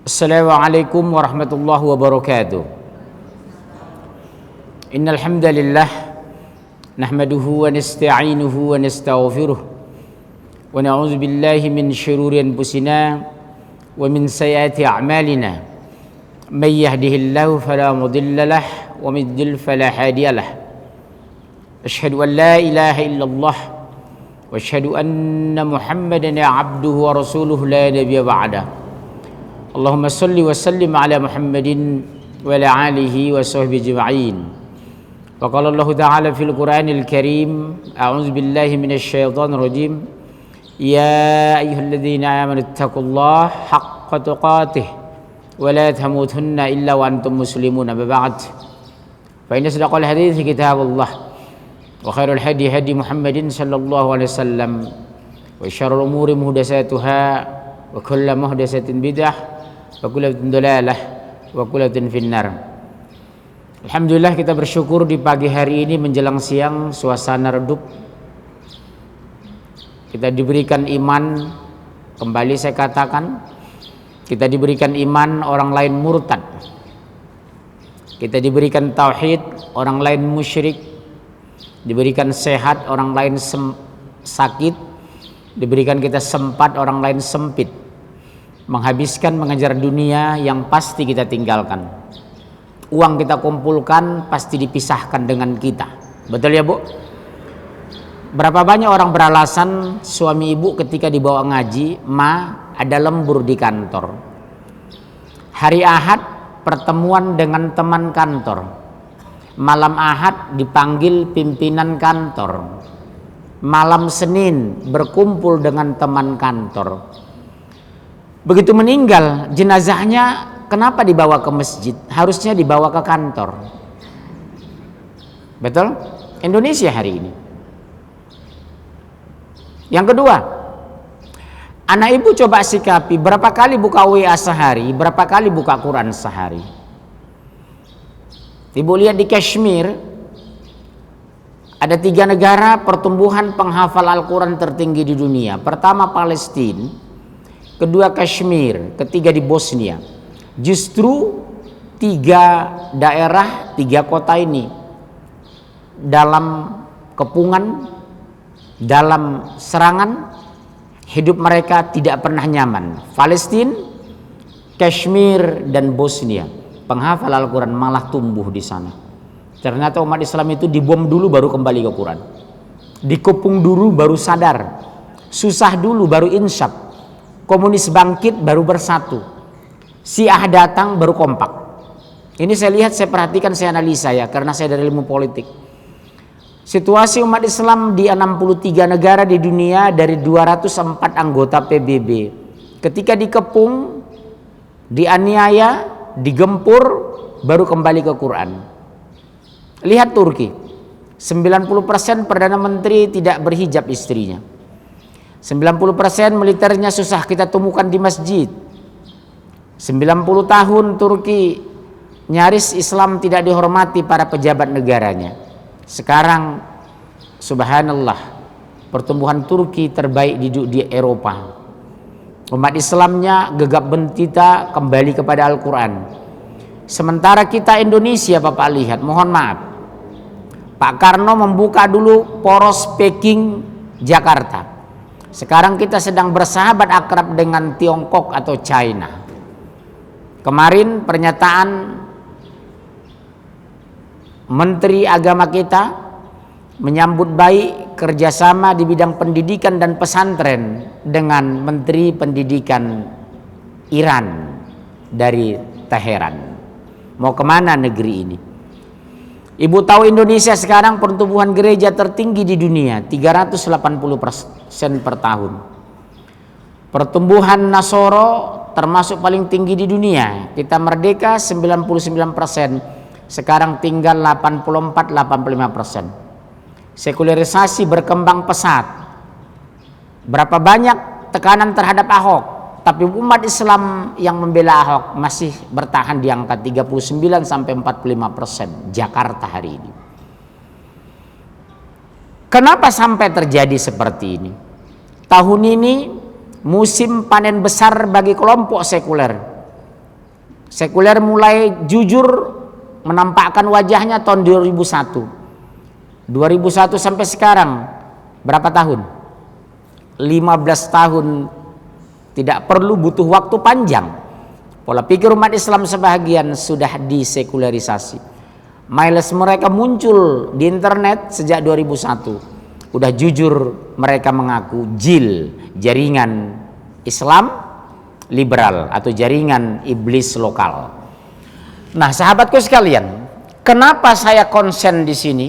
Assalamualaikum warahmatullahi wabarakatuh. Innal hamdalillah nahmaduhu wa nasta'inuhu wa nastaghfiruh wa na'udzu billahi min shururi anfusina wa min sayyiati a'malina. May yahdihillahu fala mudilla lahu wa may yudlil fala hadiya lahu. Asyhadu an la ilaha illallah wa asyhadu anna Muhammadan 'abduhu wa rasuluhu la nabiyya ba'da. Allahumma salli wa sallim ala Muhammadin wa ala alihi wa sahbihi ajma'in. Wa qala Allah ta'ala fil Qur'anil Karim, a'udzu billahi minasy syaithanir rajim. Ya ayyuhalladzina amanu taqullaha haqqa tuqatih wa la tamutunna illa wa antum muslimun. Amma ba'd. Fa inna sadaqal hadits kitabullah wa khairul hadi hadi Muhammadin sallallahu alaihi wasallam wa syarrul umuri muhdatsatuha wa kullu muhdatsatin bid'ah wa kullu dalalah wa kullu finnar. Alhamdulillah, kita bersyukur di pagi hari ini menjelang siang suasana redup. Kita diberikan iman, kembali saya katakan, kita diberikan iman, orang lain murtad. Kita diberikan tauhid, orang lain musyrik. Diberikan sehat, orang lain sakit. Diberikan kita sempat, orang lain sempit. Menghabiskan mengejar dunia yang pasti kita tinggalkan. Uang kita kumpulkan pasti dipisahkan dengan kita. Betul ya Bu? Berapa banyak orang beralasan suami ibu ketika dibawa ngaji, ma ada lembur di kantor. Hari Ahad pertemuan dengan teman kantor. Malam Ahad dipanggil pimpinan kantor. Malam Senin berkumpul dengan teman kantor. Begitu meninggal, jenazahnya kenapa dibawa ke masjid? Harusnya dibawa ke kantor. Betul? Indonesia hari ini. Yang kedua, anak ibu coba sikapi berapa kali buka WA sehari, berapa kali buka Quran sehari. Ibu lihat di Kashmir, ada 3 negara pertumbuhan penghafal Al-Quran tertinggi di dunia. Pertama Palestina, kedua Kashmir, ketiga di Bosnia. Justru 3 daerah, 3 kota ini dalam kepungan, dalam serangan, hidup mereka tidak pernah nyaman. Palestina, Kashmir, dan Bosnia. Penghafal Al-Quran malah tumbuh di sana. Ternyata umat Islam itu dibom dulu baru kembali ke Quran. Dikepung dulu baru sadar. Susah dulu baru insyaf. Komunis bangkit baru bersatu. Syiah datang baru kompak. Ini saya lihat, saya perhatikan, saya analisa ya, karena saya dari ilmu politik. Situasi umat Islam di 63 negara di dunia dari 204 anggota PBB. Ketika dikepung, dianiaya, digempur, baru kembali ke Quran. Lihat Turki. 90% Perdana Menteri tidak berhijab istrinya. 90% militernya susah kita temukan di masjid. 90 tahun Turki nyaris Islam tidak dihormati para pejabat negaranya. Sekarang subhanallah, pertumbuhan Turki terbaik di Eropa. Umat Islamnya gegap gempita kembali kepada Al-Quran. Sementara kita Indonesia, Bapak lihat, mohon maaf, Pak Karno membuka dulu poros Peking Jakarta. Sekarang kita sedang bersahabat akrab dengan Tiongkok atau China. Kemarin pernyataan Menteri Agama kita menyambut baik kerjasama di bidang pendidikan dan pesantren dengan Menteri Pendidikan Iran dari Teheran. Mau kemana negeri ini? Ibu tahu Indonesia sekarang pertumbuhan gereja tertinggi di dunia, 380% per tahun. Pertumbuhan Nasoro termasuk paling tinggi di dunia. Kita merdeka 99%, sekarang tinggal 84-85%. Sekularisasi berkembang pesat. Berapa banyak tekanan terhadap Ahok, tapi umat Islam yang membela Ahok masih bertahan di angka 39-45% Jakarta hari ini. Kenapa sampai terjadi seperti ini? Tahun ini musim panen besar bagi kelompok sekuler. Sekuler mulai jujur menampakkan wajahnya tahun 2001. 2001 sampai sekarang berapa tahun? 15 tahun. Tidak perlu butuh waktu panjang. Pola pikir umat Islam sebahagian sudah disekularisasi. Miles mereka muncul di internet sejak 2001. Udah jujur mereka mengaku JIL, jaringan Islam liberal atau jaringan iblis lokal. Nah, sahabatku sekalian, kenapa saya konsen di sini?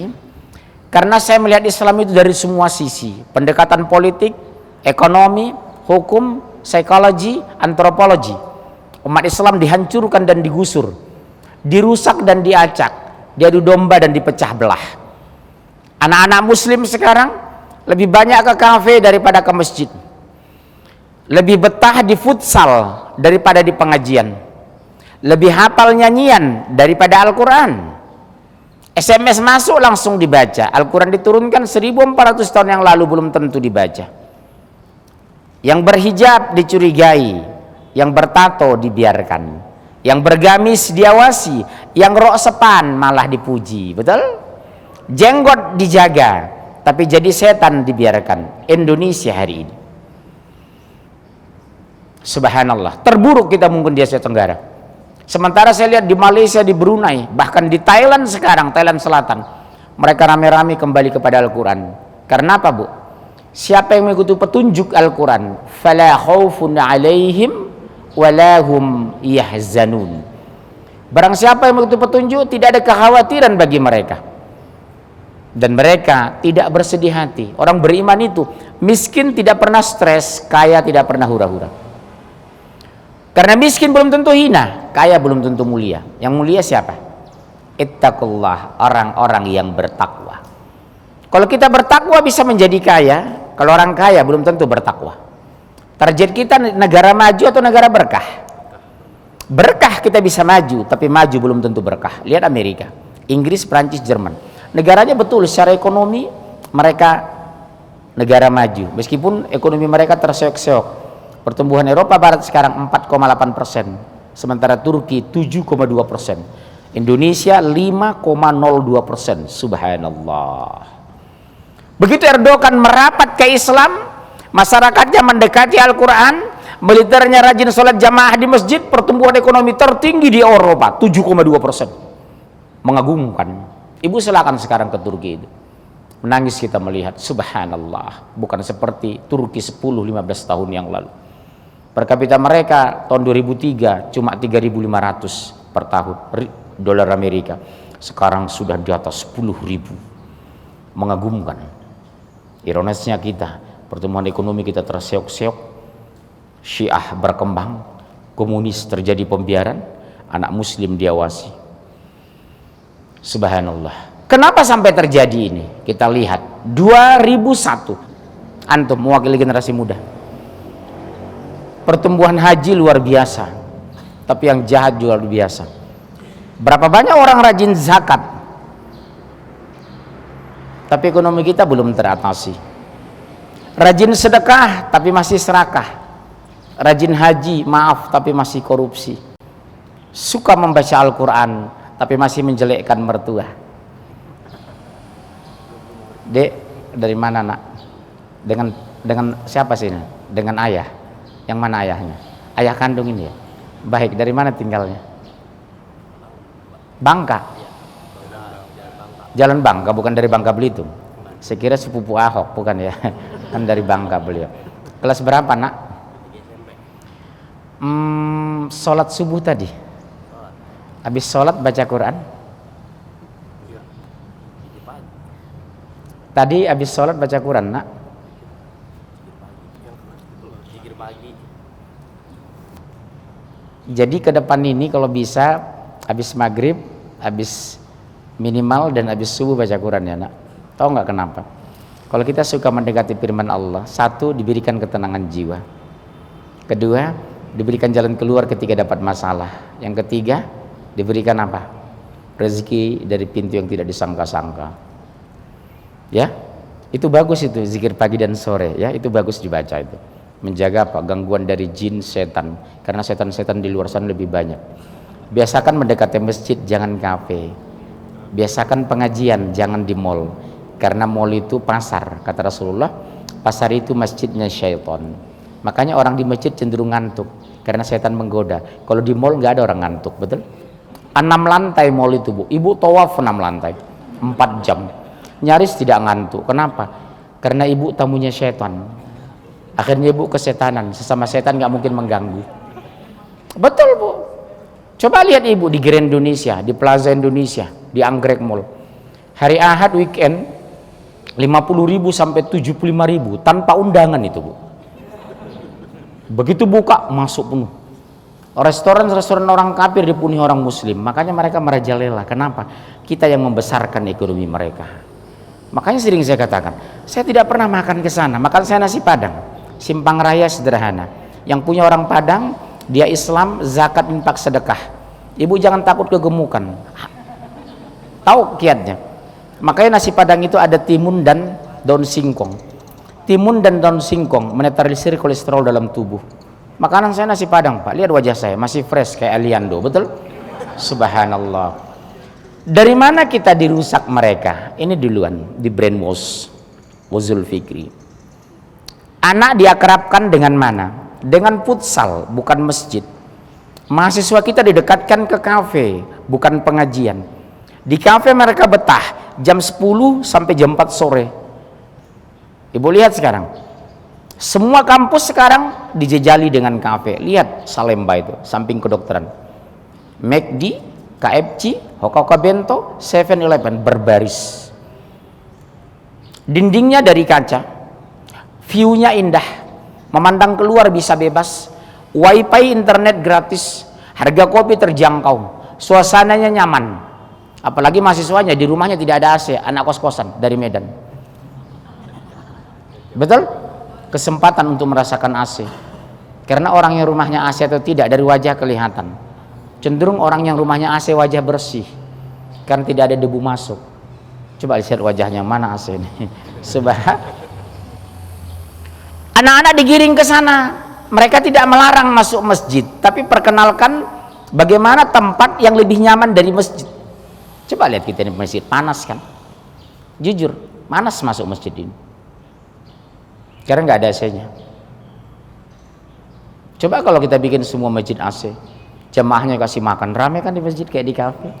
Karena saya melihat Islam itu dari semua sisi, pendekatan politik, ekonomi, hukum, psikologi, antropologi. Umat Islam dihancurkan dan digusur, dirusak dan diacak, diadu domba dan dipecah belah. Anak-anak muslim sekarang lebih banyak ke kafe daripada ke masjid. Lebih betah di futsal daripada di pengajian. Lebih hafal nyanyian daripada Al-Quran. SMS masuk langsung dibaca. Al-Quran diturunkan 1400 tahun yang lalu belum tentu dibaca. Yang berhijab dicurigai, yang bertato dibiarkan, yang bergamis diawasi, yang roksepan malah dipuji. Betul? Jenggot dijaga, tapi jadi setan dibiarkan. Indonesia hari ini, subhanallah, terburuk kita mungkin di Asia Tenggara. Sementara saya lihat di Malaysia, di Brunei, bahkan di Thailand sekarang, Thailand Selatan, mereka rame-rame kembali kepada Al-Quran. Karena apa, Bu? Siapa yang mengikuti petunjuk Al-Quran, fala khaufun alaihim walahum yahzanun. Barang siapa yang mengikuti petunjuk, tidak ada kekhawatiran bagi mereka, dan mereka tidak bersedih hati. Orang beriman itu miskin tidak pernah stres, kaya tidak pernah hura-hura. Karena miskin belum tentu hina, kaya belum tentu mulia. Yang mulia siapa? Ittaqullah, orang-orang yang bertakwa. Kalau kita bertakwa bisa menjadi kaya. Kalau orang kaya belum tentu bertakwa. Target kita negara maju atau negara berkah? Berkah kita bisa maju, tapi maju belum tentu berkah. Lihat Amerika, Inggris, Prancis, Jerman. Negaranya betul secara ekonomi mereka negara maju, meskipun ekonomi mereka terseok-seok. Pertumbuhan Eropa Barat sekarang 4,8%, sementara Turki 7,2%, Indonesia 5,02%. Subhanallah. Begitu Erdogan merapat ke Islam, masyarakatnya mendekati Al-Quran, militernya rajin sholat jamaah di masjid, pertumbuhan ekonomi tertinggi di Eropa 7,2%. Mengagumkan. Ibu silakan sekarang ke Turki itu. Menangis kita melihat, subhanallah, bukan seperti Turki 10-15 tahun yang lalu. Per kapita mereka tahun 2003 cuma 3.500 per tahun dolar Amerika. Sekarang sudah di atas 10.000. Mengagumkan. Ironisnya kita, pertumbuhan ekonomi kita terseok-seok, Syiah berkembang, komunis terjadi pembiaran, anak muslim diawasi. Subhanallah. Kenapa sampai terjadi ini? Kita lihat 2001. Antum mewakili generasi muda. Pertumbuhan haji luar biasa, tapi yang jahat juga luar biasa. Berapa banyak orang rajin zakat, tapi ekonomi kita belum teratasi. Rajin sedekah tapi masih serakah. Rajin haji, maaf, tapi masih korupsi. Suka membaca Al-Quran tapi masih menjelekkan mertua. Dek, dari mana nak? Dengan siapa sih ini? Dengan ayah. Yang mana ayahnya? Ayah kandung ini ya? Baik, dari mana tinggalnya? Bangka. Jalan Bangka, bukan dari Bangka Belitung. Saya kira sepupu Ahok, bukan ya? Kan dari Bangka beliau. Kelas berapa nak? Sholat subuh tadi. Habis sholat baca Quran. Tadi habis sholat baca Quran nak. Jadi ke depan ini kalau bisa habis maghrib, habis minimal dan habis subuh baca Quran ya nak. Tahu nggak kenapa? Kalau kita suka mendekati firman Allah, satu, diberikan ketenangan jiwa. Kedua, diberikan jalan keluar ketika dapat masalah. Yang ketiga, diberikan apa? Rezeki dari pintu yang tidak disangka-sangka. Ya, itu bagus itu zikir pagi dan sore ya, itu bagus dibaca itu. Menjaga apa? Gangguan dari jin, setan. Karena setan-setan di luar sana lebih banyak. Biasakan mendekati masjid, jangan kafe. Biasakan pengajian, jangan di mall. Karena mall itu pasar, kata Rasulullah. Pasar itu masjidnya syaitan. Makanya orang di masjid cenderung ngantuk karena setan menggoda. Kalau di mall nggak ada orang ngantuk, betul? 6 lantai mall itu, Bu. Ibu tawaf 6 lantai 4 jam, nyaris tidak ngantuk. Kenapa? Karena ibu tamunya setan. Akhirnya ibu kesetanan, sesama setan nggak mungkin mengganggu. Betul, Bu. Coba lihat ibu di Grand Indonesia, di Plaza Indonesia, di Anggrek Mall. Hari Ahad weekend 50.000 sampai 75.000 tanpa undangan itu, Bu. Begitu buka masuk penuh. Restoran-restoran orang kafir dipenuhi orang muslim. Makanya mereka merajalela. Kenapa? Kita yang membesarkan ekonomi mereka. Makanya sering saya katakan, saya tidak pernah makan ke sana. Makan saya nasi Padang, simpang raya sederhana. Yang punya orang Padang, dia Islam, zakat, infak, sedekah. Ibu jangan takut kegemukan. Tahu kiatnya. Makanya nasi Padang itu ada timun dan daun singkong. Timun dan daun singkong menetralisir kolesterol dalam tubuh. Makanan saya nasi Padang, Pak. Lihat wajah saya, masih fresh kayak Aliando, betul? Subhanallah. Dari mana kita dirusak mereka? Ini duluan, di brainwash, wuzul fikri. Anak diakrabkan dengan mana? Dengan futsal, bukan masjid. Mahasiswa kita didekatkan ke kafe, bukan pengajian. Di kafe mereka betah jam 10 sampai jam 4 sore. Ibu lihat sekarang. Semua kampus sekarang dijejali dengan kafe. Lihat Salemba itu, samping kedokteran. McD, KFC, Hoka Bento, 7-Eleven berbaris. Dindingnya dari kaca. View-nya indah. Memandang keluar bisa bebas. Wifi internet gratis. Harga kopi terjangkau. Suasananya nyaman. Apalagi mahasiswanya di rumahnya tidak ada AC, anak kos-kosan dari Medan. Betul? Kesempatan untuk merasakan AC. Karena orang yang rumahnya AC atau tidak dari wajah kelihatan. Cenderung orang yang rumahnya AC wajah bersih, karena tidak ada debu masuk. Coba lihat wajahnya, mana AC ini? Subhan. Anak-anak digiring ke sana. Mereka tidak melarang masuk masjid, tapi perkenalkan bagaimana tempat yang lebih nyaman dari masjid. Coba lihat kita di masjid, panas kan? Jujur, panas masuk masjid ini. Karena nggak ada AC-nya. Coba kalau kita bikin semua masjid AC, jemaahnya kasih makan, rame kan di masjid kayak di kafe.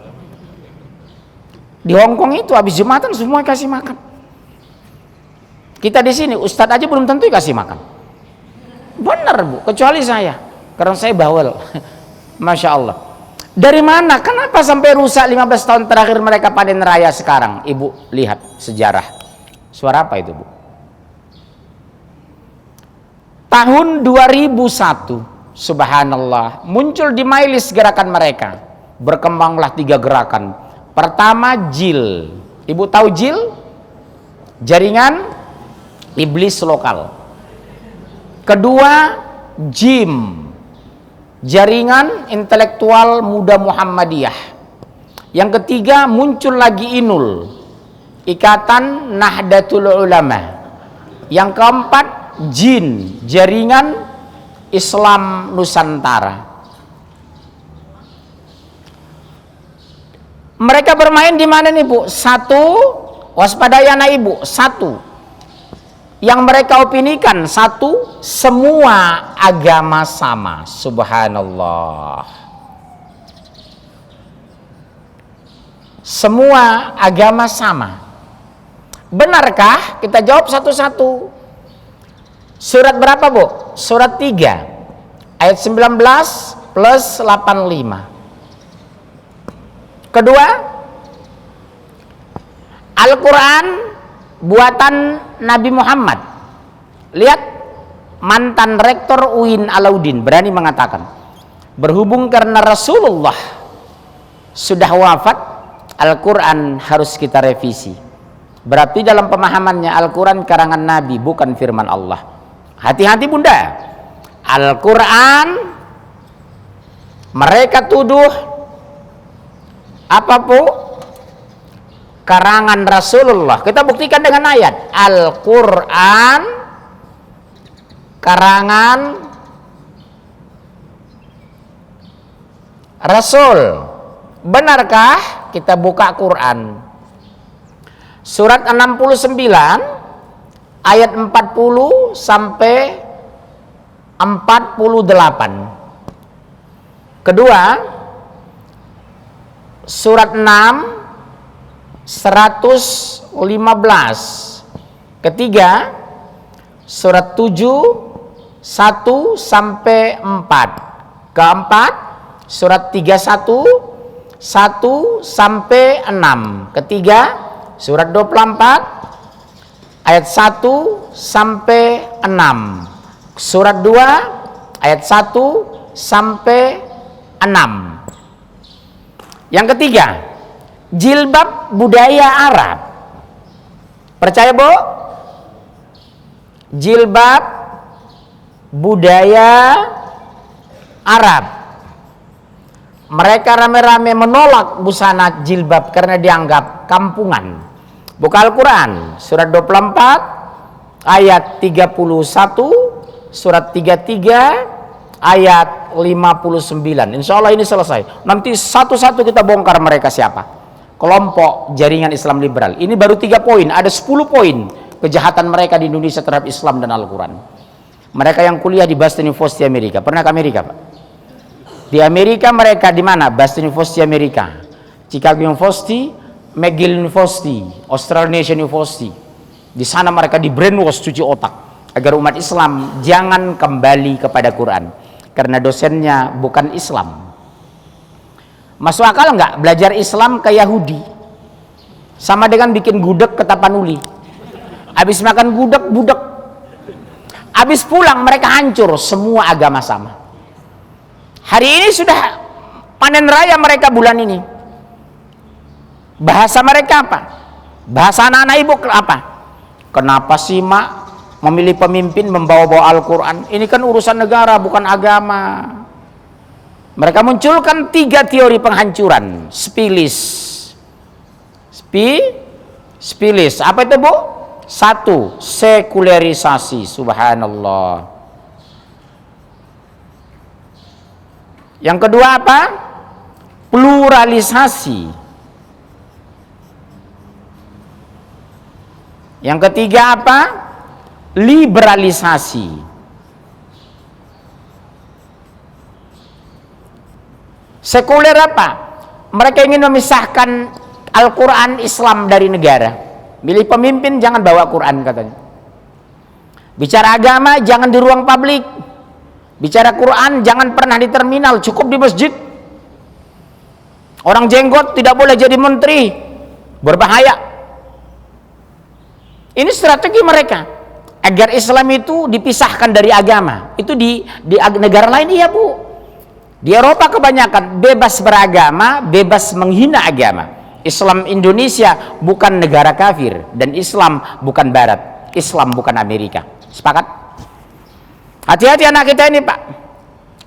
Di Hong Kong itu habis Jumatan semua kasih makan. Kita di sini ustadz aja belum tentu kasih makan. Bener, Bu, kecuali saya, karena saya bawel. Masya Allah. Dari mana? Kenapa sampai rusak 15 tahun terakhir mereka panen raya sekarang? Ibu lihat sejarah. Suara apa itu, Bu? Tahun 2001, subhanallah, muncul di Mailis gerakan mereka. Berkembanglah 3 gerakan. Pertama, JIL. Ibu tahu JIL? Jaringan iblis lokal. Kedua, JIM. Jaringan intelektual muda Muhammadiyah. Yang ketiga, muncul lagi INUL, Ikatan Nahdlatul Ulama. Yang keempat, JIN, Jaringan Islam Nusantara. Mereka bermain di mana nih, Bu? Satu, waspadayana Ibu. Satu, yang mereka opinikan, satu, semua agama sama. Subhanallah. Semua agama sama. Benarkah? Kita jawab satu-satu. Surat berapa, Bu? Surat 3 ayat 19 plus 85. Kedua, Al-Quran buatan Nabi Muhammad. Lihat, mantan rektor UIN Alauddin berani mengatakan, berhubung karena Rasulullah sudah wafat, Al-Quran harus kita revisi. Berarti dalam pemahamannya Al-Quran karangan Nabi, bukan firman Allah. Hati-hati, Bunda. Al-Quran mereka tuduh apa, Bu? Karangan Rasulullah. Kita buktikan dengan ayat. Al-Quran karangan Rasul. Benarkah? Kita buka Quran. Surat 69 ayat 40 sampai 48. Kedua, surat 6 115. Ketiga, surat 7 1 sampai 4. Keempat, surat 31 1 sampai 6. Ketiga, surat 24 ayat 1 sampai 6. Surat 2 ayat 1 sampai 6. Yang ketiga, jilbab budaya Arab. Percaya, Bu? Jilbab budaya Arab. Mereka rame-rame menolak busana jilbab karena dianggap kampungan. Buka Al-Quran, surat 24 ayat 31, surat 33 ayat 59. Insya Allah ini selesai. Nanti satu-satu kita bongkar mereka siapa. Kelompok jaringan Islam liberal. Ini baru 3 poin, ada 10 poin kejahatan mereka di Indonesia terhadap Islam dan Al-Quran. Mereka yang kuliah di Boston University Amerika. Pernah ke Amerika, Pak? Di Amerika mereka di mana? Boston University Amerika, Chicago University, McGill University, Australian University. Di sana mereka di brainwash, cuci otak agar umat Islam jangan kembali kepada Quran karena dosennya bukan Islam. Masuk akal nggak belajar Islam ke Yahudi? Sama dengan bikin gudeg ke Tapanuli. Habis makan gudeg, budek. Habis pulang mereka hancur, semua agama sama. Hari ini sudah panen raya mereka bulan ini. Bahasa mereka apa? Bahasa anak-anak ibu apa? Kenapa sih mak memilih pemimpin membawa-bawa Al-Quran? Ini kan urusan negara bukan agama. Mereka munculkan 3 teori penghancuran. Spilis. Apa itu, Bu? 1. Sekularisasi. Subhanallah. Yang kedua apa? Pluralisasi. Yang ketiga apa? Liberalisasi. Sekuler apa? Mereka ingin memisahkan Al-Quran Islam dari negara. Milih pemimpin jangan bawa Quran katanya. Bicara agama jangan di ruang publik. Bicara Quran jangan pernah di terminal, cukup di masjid. Orang jenggot tidak boleh jadi menteri, berbahaya. Ini strategi mereka agar Islam itu dipisahkan dari agama. Itu di negara lain iya, Bu. Di Eropa kebanyakan bebas beragama, bebas menghina agama. Islam Indonesia bukan negara kafir dan Islam bukan Barat, Islam bukan Amerika. Sepakat? Hati-hati anak kita ini, Pak.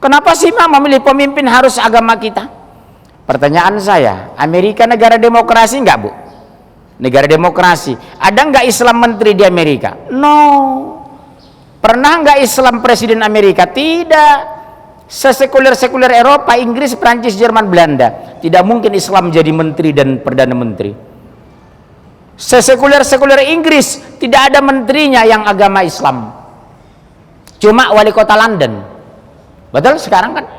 Kenapa sih Mak memilih pemimpin harus agama kita? Pertanyaan saya, Amerika negara demokrasi enggak, Bu? Negara demokrasi. Ada enggak Islam menteri di Amerika? No. Pernah enggak Islam presiden Amerika? Tidak. Sesekuler-sekuler Eropa, Inggris, Prancis, Jerman, Belanda. Tidak mungkin Islam jadi menteri dan perdana menteri. Sesekuler-sekuler Inggris tidak ada menterinya yang agama Islam. Cuma wali kota London. Betul sekarang kan?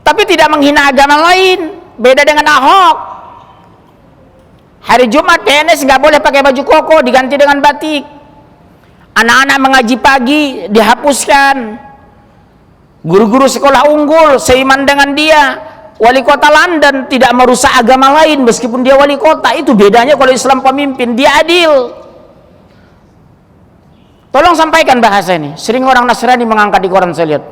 Tapi tidak menghina agama lain. Beda dengan Ahok. Hari Jumat PNS nggak boleh pakai baju koko, diganti dengan batik. Anak-anak mengaji pagi dihapuskan. Guru-guru sekolah unggul seiman dengan dia. Wali kota London tidak merusak agama lain meskipun dia wali kota. Itu bedanya kalau Islam pemimpin, dia adil. Tolong sampaikan bahasa ini. Sering orang Nasrani mengangkat di koran saya lihat.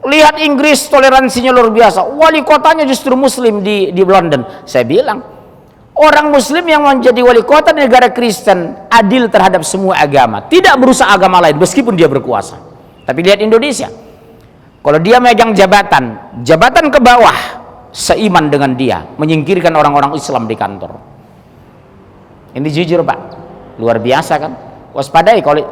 Lihat Inggris toleransinya luar biasa. Wali kotanya justru Muslim di London. Saya bilang, orang Muslim yang menjadi wali kota di negara Kristen adil terhadap semua agama. Tidak merusak agama lain meskipun dia berkuasa. Tapi lihat Indonesia. Kalau dia megang jabatan ke bawah seiman dengan dia, menyingkirkan orang-orang Islam di kantor. Ini jujur, Pak. Luar biasa kan? Waspadai kalau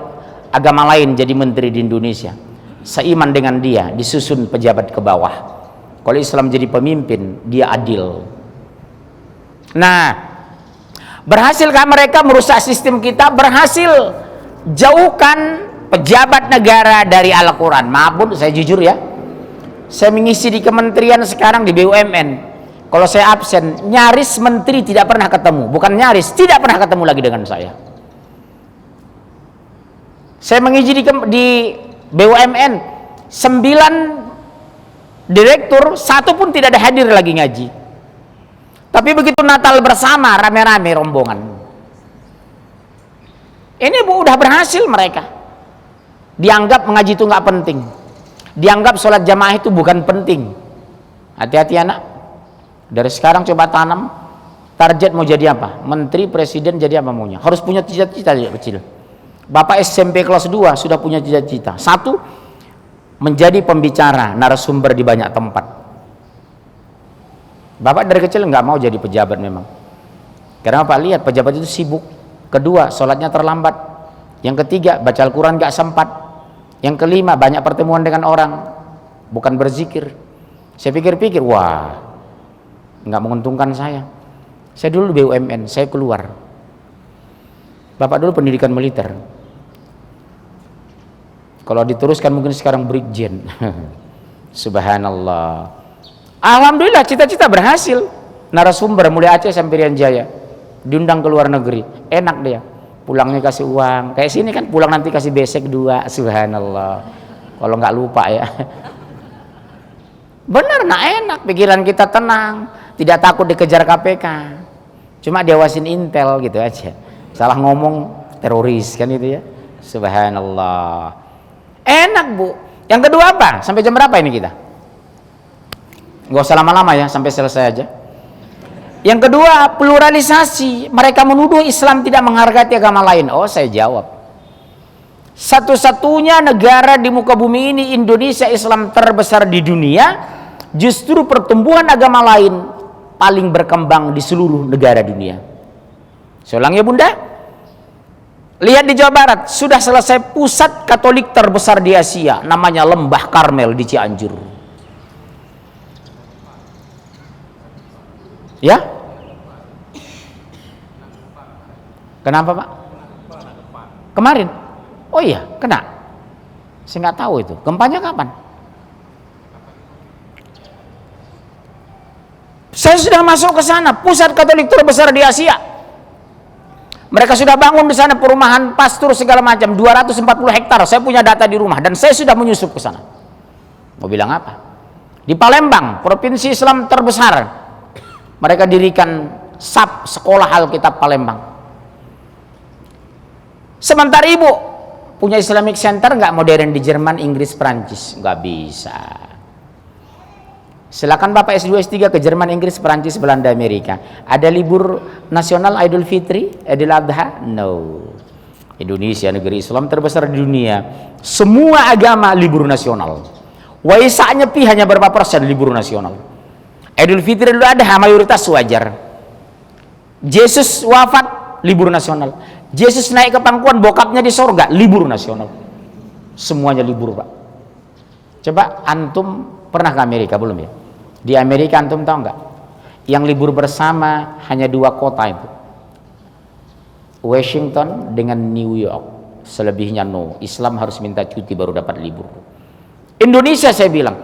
agama lain jadi menteri di Indonesia, seiman dengan dia, disusun pejabat ke bawah. Kalau Islam jadi pemimpin, dia adil. Nah, berhasilkah mereka merusak sistem kita? Berhasil. Jauhkan pejabat negara dari Al-Quran. Maaf pun, saya jujur ya, saya mengisi di kementerian sekarang di BUMN. Kalau saya absen, nyaris menteri tidak pernah ketemu. Bukan nyaris, tidak pernah ketemu lagi dengan saya. Saya mengisi di BUMN, 9 direktur, 1 pun tidak ada hadir lagi ngaji. Tapi begitu Natal bersama, rame-rame rombongan. Ini Bu, udah berhasil mereka. Dianggap mengaji itu nggak penting. Dianggap sholat jamaah itu bukan penting. Hati-hati anak. Dari sekarang coba tanam. Target mau jadi apa? Menteri, presiden, jadi apa maunya? Harus punya cita-cita dari kecil. Bapak SMP kelas 2 sudah punya cita-cita. 1, menjadi pembicara, narasumber di banyak tempat. Bapak dari kecil nggak mau jadi pejabat memang. Karena Pak lihat pejabat itu sibuk. Kedua, sholatnya terlambat. Yang ketiga, baca Al-Quran nggak sempat. Yang kelima, banyak pertemuan dengan orang, bukan berzikir. Saya pikir-pikir, wah, nggak menguntungkan saya. Saya dulu BUMN, saya keluar. Bapak dulu pendidikan militer. Kalau diteruskan mungkin sekarang brigjen. Subhanallah. Alhamdulillah cita-cita berhasil. Narasumber mulai Aceh sampai Irian Jaya. Diundang ke luar negeri. Enak dia. Pulangnya kasih uang. Kayak sini kan pulang nanti kasih besek 2. Subhanallah. Kalau nggak lupa ya. Benar, nah enak. Pikiran kita tenang. Tidak takut dikejar KPK. Cuma diawasin intel gitu aja. Salah ngomong teroris kan itu ya. Subhanallah. Enak Bu. Yang kedua apa? Sampai jam berapa ini kita? Nggak usah lama-lama ya, sampai selesai aja. Yang kedua, pluralisasi. Mereka menuduh Islam tidak menghargai agama lain. Oh, saya jawab. Satu-satunya negara di muka bumi ini, Indonesia, Islam terbesar di dunia, justru pertumbuhan agama lain paling berkembang di seluruh negara dunia. Saya ulang ya Bunda. Lihat di Jawa Barat, sudah selesai pusat Katolik terbesar di Asia, namanya Lembah Karmel di Cianjur. Ya? Kenapa Pak? Kemarin? Oh iya, kena. Saya nggak tahu itu. Gempanya kapan? Saya sudah masuk ke sana, pusat Katolik terbesar di Asia. Mereka sudah bangun di sana perumahan pastur segala macam, 240 hektar. Saya punya data di rumah dan saya sudah menyusup ke sana. Mau bilang apa? Di Palembang, provinsi Islam terbesar, mereka dirikan SAP, Sekolah Alkitab Palembang. Sementara Ibu punya Islamic Center nggak modern di Jerman, Inggris, Prancis? Nggak bisa. Silakan Bapak S2, S3 ke Jerman, Inggris, Perancis, Belanda, Amerika. Ada libur nasional Idul Fitri, Idul Adha? No. Indonesia negeri Islam terbesar di dunia. Semua agama libur nasional. Waisak Nyepi hanya berapa persen libur nasional. Idul Fitri, Idul Adha mayoritas wajar. Yesus wafat, libur nasional. Yesus naik ke pangkuan, bokapnya di sorga, libur nasional. Semuanya libur Pak. Coba antum pernah ke Amerika belum ya? Di Amerika antum tahu nggak? Yang libur bersama hanya 2 kota itu, Washington dengan New York. Selebihnya no. Islam harus minta cuti baru dapat libur. Indonesia saya bilang,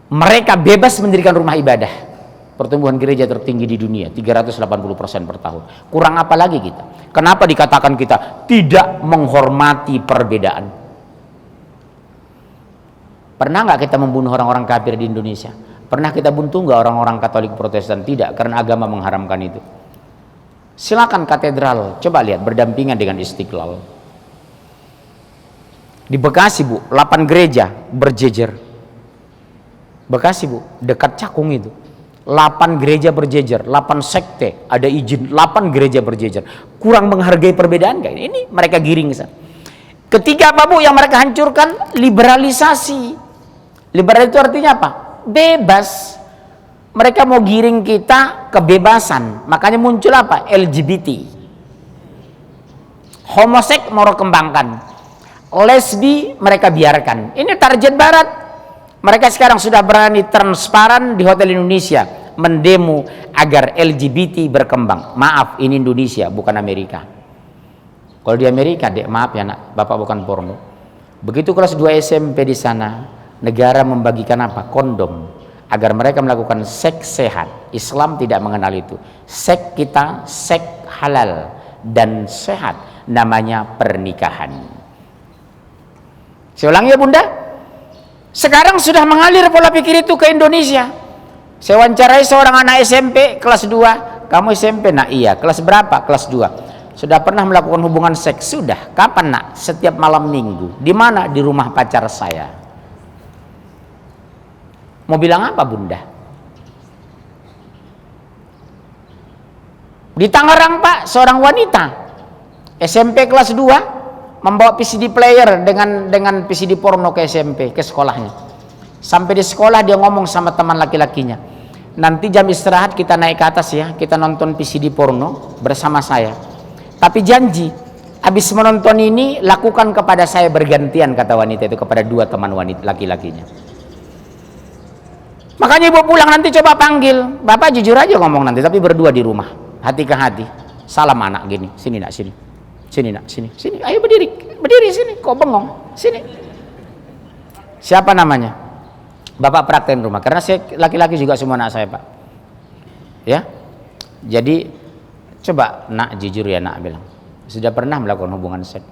mereka bebas mendirikan rumah ibadah. Pertumbuhan gereja tertinggi di dunia, 380% per tahun. Kurang apa lagi kita? Kenapa dikatakan kita tidak menghormati perbedaan? Pernah nggak kita membunuh orang-orang kafir di Indonesia? Pernah kita buntu nggak orang-orang Katolik Protestan? Tidak, karena agama mengharamkan itu. Silakan katedral, coba lihat berdampingan dengan Istiqlal. Di Bekasi Bu, 8 gereja berjejer. Bekasi Bu, dekat Cakung itu. 8 gereja berjejer, 8 sekte, ada izin, 8 gereja berjejer. Kurang menghargai perbedaan nggak? Ini mereka giring ke sana. Ketiga apa Bu yang mereka hancurkan? Liberalisasi. Liberal itu artinya apa? Bebas. Mereka mau giring kita kebebasan. Makanya muncul apa? LGBT. Homoseks mau kembangkan. Lesbi mereka biarkan. Ini target Barat. Mereka sekarang sudah berani transparan di hotel Indonesia mendemo agar LGBT berkembang. Maaf, ini Indonesia bukan Amerika. Kalau di Amerika, dek, maaf ya nak, bapak bukan porno. Begitu kelas 2 SMP di sana, negara membagikan apa? Kondom, agar mereka melakukan seks sehat. Islam tidak mengenal itu. Seks kita seks halal dan sehat, namanya pernikahan. Saya ulangi ya bunda, sekarang sudah mengalir pola pikir itu ke Indonesia. Saya wawancarai seorang anak SMP kelas 2. Kamu SMP nak? Iya. Kelas berapa? Kelas 2. Sudah pernah melakukan hubungan seks? Sudah. Kapan nak? Setiap malam minggu. Di mana? Di rumah pacar saya. Mau bilang apa bunda? Di Tangerang pak, seorang wanita SMP kelas 2 membawa PCD player dengan PCD porno ke SMP, ke sekolahnya. Sampai di sekolah dia ngomong sama teman laki-lakinya, nanti jam istirahat kita naik ke atas ya, kita nonton PCD porno bersama saya. Tapi janji, habis menonton ini lakukan kepada saya bergantian, kata wanita itu kepada 2 teman wanita laki-lakinya. Makanya ibu pulang nanti coba panggil, bapak jujur aja ngomong nanti, tapi berdua di rumah, hati ke hati. Salam anak gini, sini nak, sini. Sini nak, sini. Sini, ayo berdiri sini, kok bengong? Sini. Siapa namanya? Bapak praktekin rumah, karena saya laki-laki juga semua anak saya pak. Ya, jadi coba nak jujur ya nak bilang, sudah pernah melakukan hubungan seks?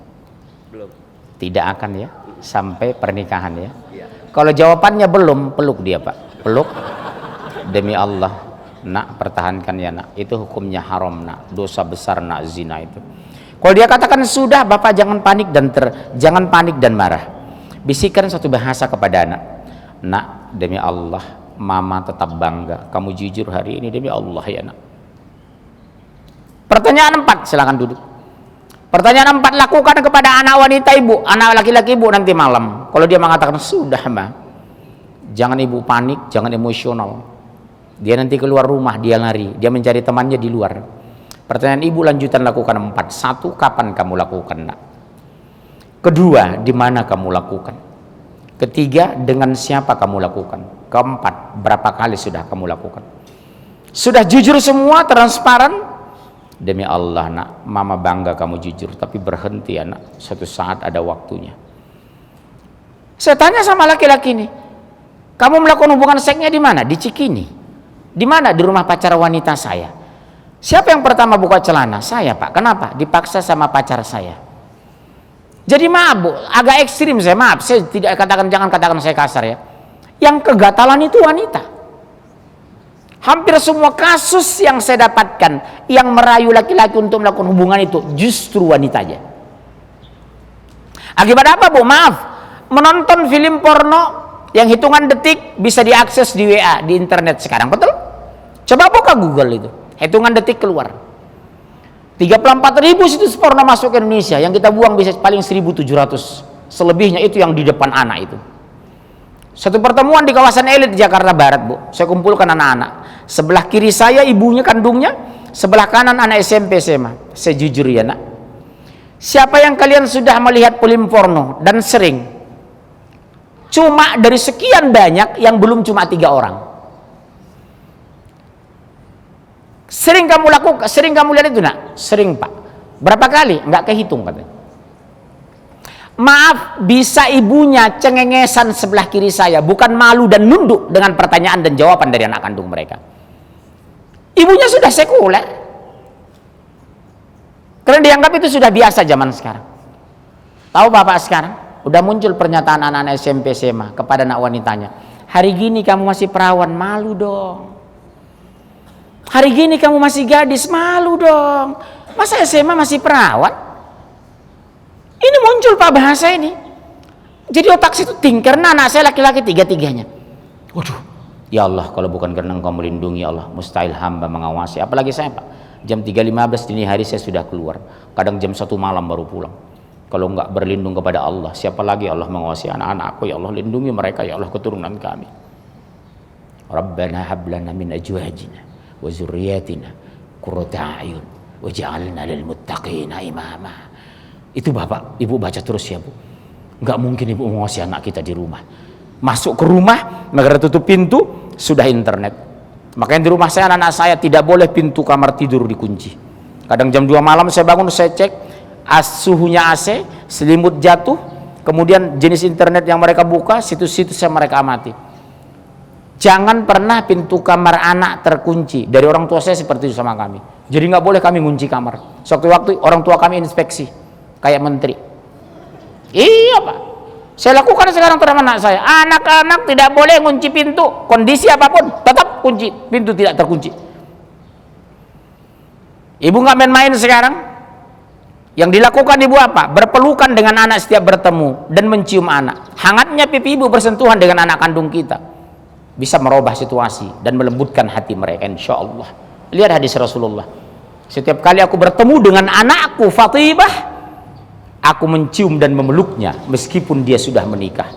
Belum. Tidak akan ya, sampai pernikahan ya. Kalau jawabannya belum, peluk dia pak, peluk. Demi Allah, nak pertahankan ya nak, itu hukumnya haram nak, dosa besar nak, zina itu. Kalau dia katakan sudah, bapak jangan panik jangan panik dan marah. Bisikan satu bahasa kepada anak. Nak, demi Allah, mama tetap bangga kamu jujur hari ini, demi Allah ya nak. Pertanyaan 4, silakan duduk. Pertanyaan 4, lakukan kepada anak wanita ibu, anak laki-laki ibu nanti malam. Kalau dia mengatakan sudah ma, jangan ibu panik, jangan emosional. Dia nanti keluar rumah, dia lari, dia mencari temannya di luar. Pertanyaan ibu lanjutan lakukan 4. 1, kapan kamu lakukan nak? 2, di mana kamu lakukan? 3, dengan siapa kamu lakukan? 4, berapa kali sudah kamu lakukan? Sudah jujur semua, transparan? Demi Allah nak, mama bangga kamu jujur, tapi berhenti ya nak, suatu saat ada waktunya. Saya tanya sama laki-laki ini, kamu melakukan hubungan seksnya di mana? Di Cikini. Di mana? Di rumah pacar wanita saya. Siapa yang pertama buka celana? Saya pak. Kenapa? Dipaksa sama pacar saya. Jadi maaf bu, agak ekstrim saya, maaf, saya tidak katakan, jangan katakan saya kasar ya. Yang kegatalan itu wanita. Hampir semua kasus yang saya dapatkan yang merayu laki-laki untuk melakukan hubungan itu justru wanita aja. Akibat apa bu? Maaf, menonton film porno yang hitungan detik bisa diakses di WA, di internet sekarang, betul? Coba buka Google itu, hitungan detik keluar. 34.000 situs porno masuk ke Indonesia, yang kita buang bisa paling 1.700. Selebihnya itu yang di depan anak itu. Satu pertemuan di kawasan elit Jakarta Barat bu, saya kumpulkan anak-anak. Sebelah kiri saya ibunya kandungnya, sebelah kanan anak SMP SMA. Saya jujur ya nak, siapa yang kalian sudah melihat film porno dan sering? Cuma dari sekian banyak yang belum cuma 3 orang. Sering kamu lakukan, sering kamu lihat itu nak? Sering pak. Berapa kali? Nggak kehitung katanya. Maaf, bisa ibunya cengengesan sebelah kiri saya, bukan malu dan nunduk dengan pertanyaan dan jawaban dari anak kandung mereka. Ibunya sudah sekuler, karena dianggap itu sudah biasa zaman sekarang. Tahu bapak sekarang udah muncul pernyataan anak-anak SMP SMA kepada anak wanitanya, hari gini kamu masih perawan, malu dong. Hari gini kamu masih gadis, malu dong. Masa SMA masih perawan? Ini muncul pak bahasa ini. Jadi otak saya itu karena anak saya laki-laki 3-3-nya. Waduh, ya Allah, kalau bukan karena Engkau melindungi Allah, mustahil hamba mengawasi. Apalagi saya pak, jam 3.15 dini hari saya sudah keluar. Kadang jam 1 malam baru pulang. Kalau enggak berlindung kepada Allah, siapa lagi Allah mengawasi anak-anakku? Ya Allah, lindungi mereka, ya Allah, keturunan kami. Rabbana hablana min azwajina wa zurriyatina qurrata a'yun waj'alna lil muttaqina imama. Itu bapak, ibu baca terus ya bu. Nggak mungkin ibu mengawasi anak kita di rumah. Masuk ke rumah, negara tutup pintu, sudah internet. Makanya di rumah saya, anak-anak saya tidak boleh pintu kamar tidur dikunci. Kadang jam 2 malam saya bangun, saya cek suhunya AC, selimut jatuh, kemudian jenis internet yang mereka buka, situs-situs yang mereka amati. Jangan pernah pintu kamar anak terkunci. Dari orang tua saya seperti itu sama kami. Jadi nggak boleh kami ngunci kamar. Suatu waktu orang tua kami inspeksi, kayak menteri. Iya Pak, saya lakukan sekarang terhadap anak saya. Anak-anak tidak boleh ngunci pintu, kondisi apapun tetap kunci, pintu tidak terkunci. Ibu nggak main-main sekarang. Yang dilakukan ibu apa? Berpelukan dengan anak setiap bertemu dan mencium anak. Hangatnya pipi ibu bersentuhan dengan anak kandung kita bisa merubah situasi dan melembutkan hati mereka, insya Allah. Lihat hadis Rasulullah. Setiap kali aku bertemu dengan anakku Fatimah, aku mencium dan memeluknya meskipun dia sudah menikah.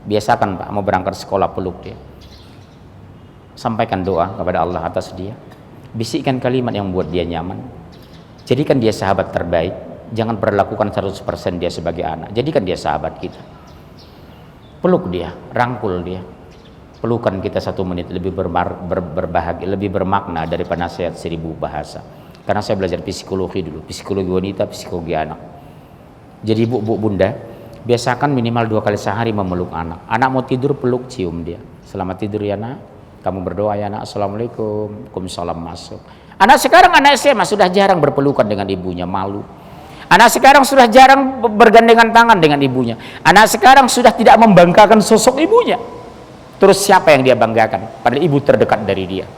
Biasakan Pak, mau berangkat sekolah peluk dia. Sampaikan doa kepada Allah atas dia. Bisikkan kalimat yang membuat dia nyaman. Jadikan dia sahabat terbaik. Jangan perlakukan 100% dia sebagai anak. Jadikan dia sahabat kita. Peluk dia, rangkul dia. Pelukan kita 1 menit lebih berbahagia, lebih bermakna daripada nasihat 1000 bahasa. Karena saya belajar psikologi dulu, psikologi wanita, psikologi anak. Jadi ibu bunda, biasakan minimal 2 kali sehari memeluk anak. Anak mau tidur, peluk, cium dia. Selamat tidur ya nak. Kamu berdoa ya nak. Assalamualaikum. Waalaikumsalam, masuk. Anak sekarang, anak SMA sudah jarang berpelukan dengan ibunya, malu. Anak sekarang sudah jarang bergandengan tangan dengan ibunya. Anak sekarang sudah tidak membanggakan sosok ibunya. Terus siapa yang dia banggakan? Padahal ibu terdekat dari dia.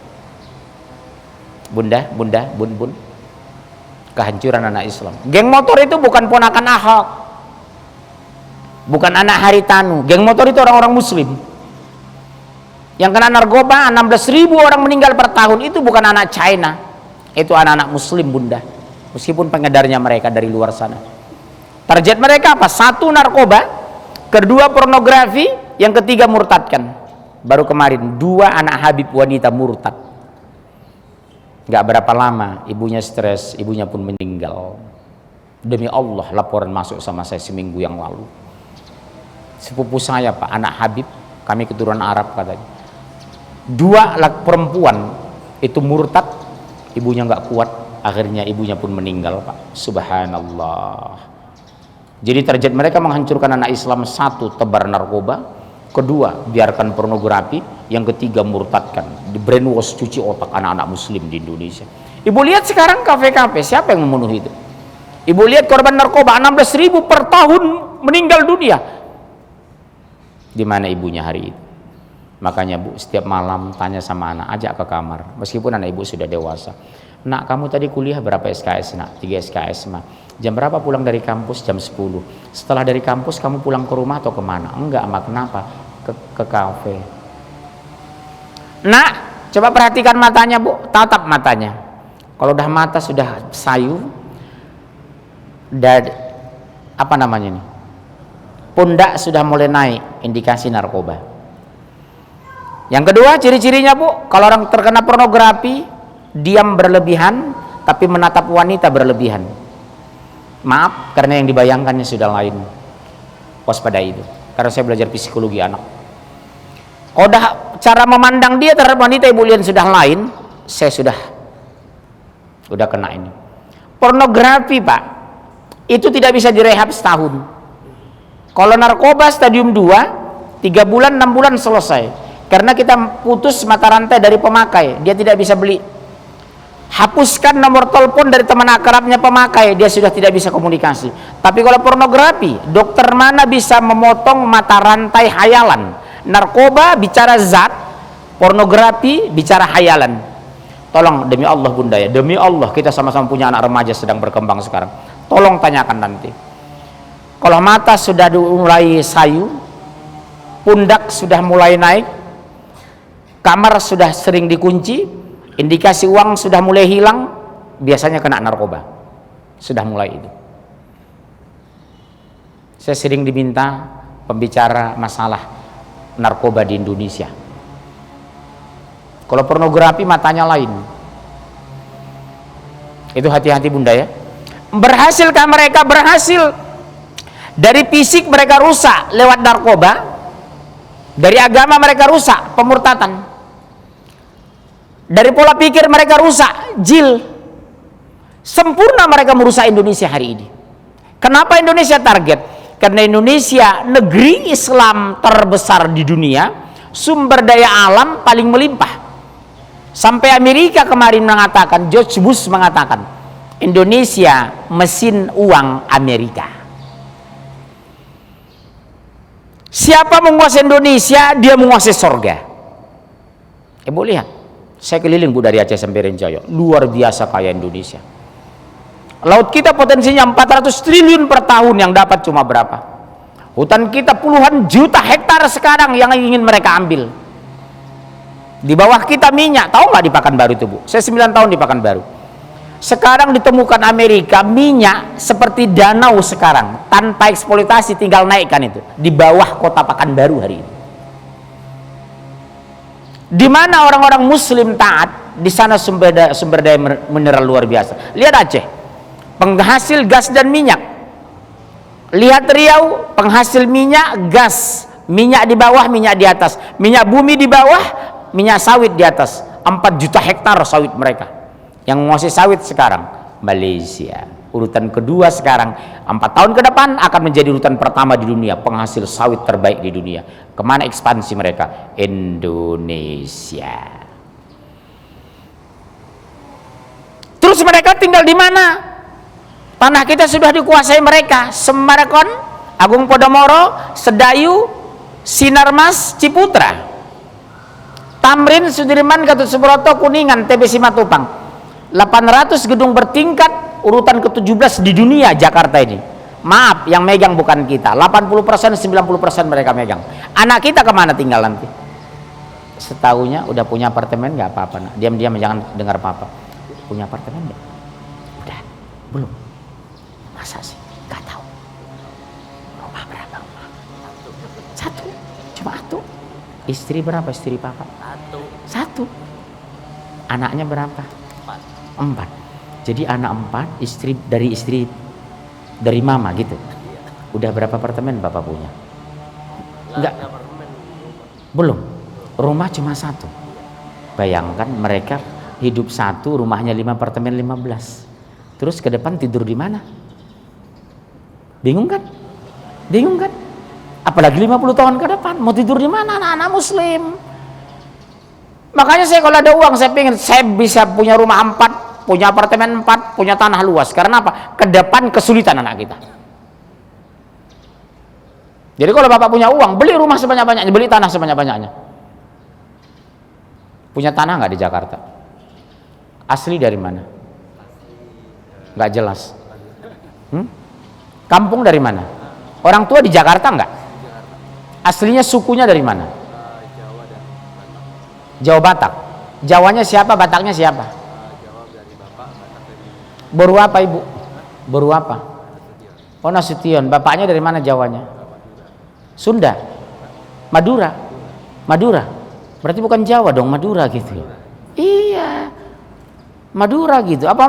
Bunda, bun. Kehancuran anak Islam. Geng motor itu bukan ponakan Ahok, bukan anak Haritanu. Geng motor itu orang-orang muslim. Yang kena narkoba 16.000 orang meninggal per tahun. Itu bukan anak China, itu anak-anak muslim bunda. Meskipun pengedarnya mereka dari luar sana. Target mereka apa? 1, narkoba. 2, pornografi. Yang 3, murtadkan. Baru kemarin 2 anak Habib wanita murtad. Gak berapa lama ibunya stres, ibunya pun meninggal. Demi Allah, laporan masuk sama saya seminggu yang lalu. Sepupu saya Pak, anak Habib, kami keturunan Arab katanya. 2 perempuan itu murtad, ibunya gak kuat, akhirnya ibunya pun meninggal Pak. Subhanallah. Jadi target mereka menghancurkan anak Islam. 1, tebar narkoba. 2, biarkan pornografi. Yang 3, murtadkan, di brainwash, cuci otak anak-anak muslim di Indonesia. Ibu lihat sekarang kafe-kafe, siapa yang memenuhi itu? Ibu lihat korban narkoba 16.000 per tahun meninggal dunia. Di mana ibunya hari itu? Makanya Bu, setiap malam tanya sama anak, ajak ke kamar, meskipun anak ibu sudah dewasa. Nak, kamu tadi kuliah berapa SKS nak? 3 SKS mah. Jam berapa pulang dari kampus? Jam 10. Setelah dari kampus kamu pulang ke rumah atau kemana? Enggak mak, kenapa? Ke kafe. Nak, coba perhatikan matanya Bu, tatap matanya. Kalau udah mata sudah sayu dan apa namanya nih, pundak sudah mulai naik, indikasi narkoba. Yang kedua, ciri-cirinya Bu, kalau orang terkena pornografi, diam berlebihan tapi menatap wanita berlebihan. Maaf, karena yang dibayangkannya sudah lain. Waspada itu, karena saya belajar psikologi anak. Kalau udah cara memandang dia terhadap wanita ibu lihat sudah lain, saya sudah kena ini. Pornografi Pak, itu tidak bisa direhab setahun. Kalau narkoba stadium 2, 3 bulan 6 bulan selesai. Karena kita putus mata rantai dari pemakai, dia tidak bisa beli. Hapuskan nomor telepon dari teman akrabnya pemakai, dia sudah tidak bisa komunikasi. Tapi kalau pornografi, dokter mana bisa memotong mata rantai hayalan? Narkoba bicara zat, pornografi bicara hayalan. Tolong demi Allah bunda ya, demi Allah, kita sama-sama punya anak remaja sedang berkembang sekarang. Tolong tanyakan nanti. Kalau mata sudah mulai sayu, pundak sudah mulai naik, kamar sudah sering dikunci, indikasi uang sudah mulai hilang, biasanya kena narkoba. Sudah mulai itu. Saya sering diminta pembicara masalah narkoba di Indonesia. Kalau pornografi matanya lain. Itu hati-hati bunda ya. Berhasilkah mereka? Berhasil. Dari fisik mereka rusak lewat narkoba, Dari agama mereka rusak, pemurtatan. Dari pola pikir mereka rusak, jil. Sempurna mereka merusak Indonesia hari ini. Kenapa Indonesia target? Karena Indonesia negeri Islam terbesar di dunia, sumber daya alam paling melimpah. Sampai Amerika kemarin mengatakan, George Bush mengatakan, Indonesia mesin uang Amerika. Siapa menguasai Indonesia, dia menguasai sorga. Ibu lihat, saya keliling Bu dari Aceh sampai Renjaya, luar biasa kaya Indonesia. Laut kita potensinya 400 triliun per tahun, yang dapat cuma berapa? Hutan kita puluhan juta hektar sekarang yang ingin mereka ambil. Di bawah kita minyak, tahu nggak di Pekanbaru itu Bu? Saya 9 tahun di Pekanbaru. Sekarang ditemukan Amerika minyak seperti danau sekarang, tanpa eksploitasi, tinggal naikkan itu di bawah kota Pekanbaru hari ini. Di mana orang-orang Muslim taat, di sana sumber daya mineral luar biasa. Lihat Aceh, penghasil gas dan minyak. Lihat Riau, penghasil minyak, gas, minyak di bawah, minyak di atas, minyak bumi di bawah, minyak sawit di atas. 4 juta hektar sawit mereka. Yang menguasai sawit sekarang Malaysia, urutan kedua sekarang. 4 tahun ke depan akan menjadi urutan pertama di dunia, penghasil sawit terbaik di dunia. Kemana ekspansi mereka? Indonesia. Terus mereka tinggal di mana? Tanah kita sudah dikuasai mereka. Semarkon, Agung Podomoro, Sedayu, Sinarmas, Ciputra, Tamrin, Sudirman, Gatot Subroto, Kuningan, TB Simatupang. 800 gedung bertingkat, urutan ke-17 di dunia Jakarta ini. Maaf, yang megang bukan kita. 80%, 90% mereka megang. Anak kita kemana tinggal nanti? Setahunya udah punya apartemen, nggak apa-apa nak. Diam-diam, jangan dengar apa-apa. Punya apartemen nggak? Udah, belum. Masa sih? Nggak tahu. Rumah berapa? Satu. Cuma satu. Istri berapa? Istri papa? Satu. Anaknya berapa? 4. Jadi anak 4, istri dari mama gitu. Udah berapa apartemen bapak punya? Enggak. Belum. Rumah cuma 1. Bayangkan mereka hidup 1, rumahnya 5 apartemen 15. Terus ke depan tidur di mana? Bingung kan? Bingung kan? Apalagi 50 tahun ke depan mau tidur di mana anak-anak Muslim? Makanya saya kalau ada uang saya pengen saya bisa punya rumah 4, punya apartemen 4, punya tanah luas. Karena apa? Ke depan kesulitan anak kita. Jadi kalau bapak punya uang, beli rumah sebanyak-banyaknya, beli tanah sebanyak-banyaknya. Punya tanah nggak di Jakarta? Asli dari mana? Nggak jelas. Kampung dari mana? Orang tua di Jakarta nggak? Aslinya sukunya dari mana? Jawa Batak. Jawanya siapa? Bataknya siapa? Boru apa ibu? Boru apa? Oh Nasution. Bapaknya dari mana Jawanya? Sunda. Madura. Madura. Berarti bukan Jawa dong, Madura gitu. Iya. Madura gitu. Apa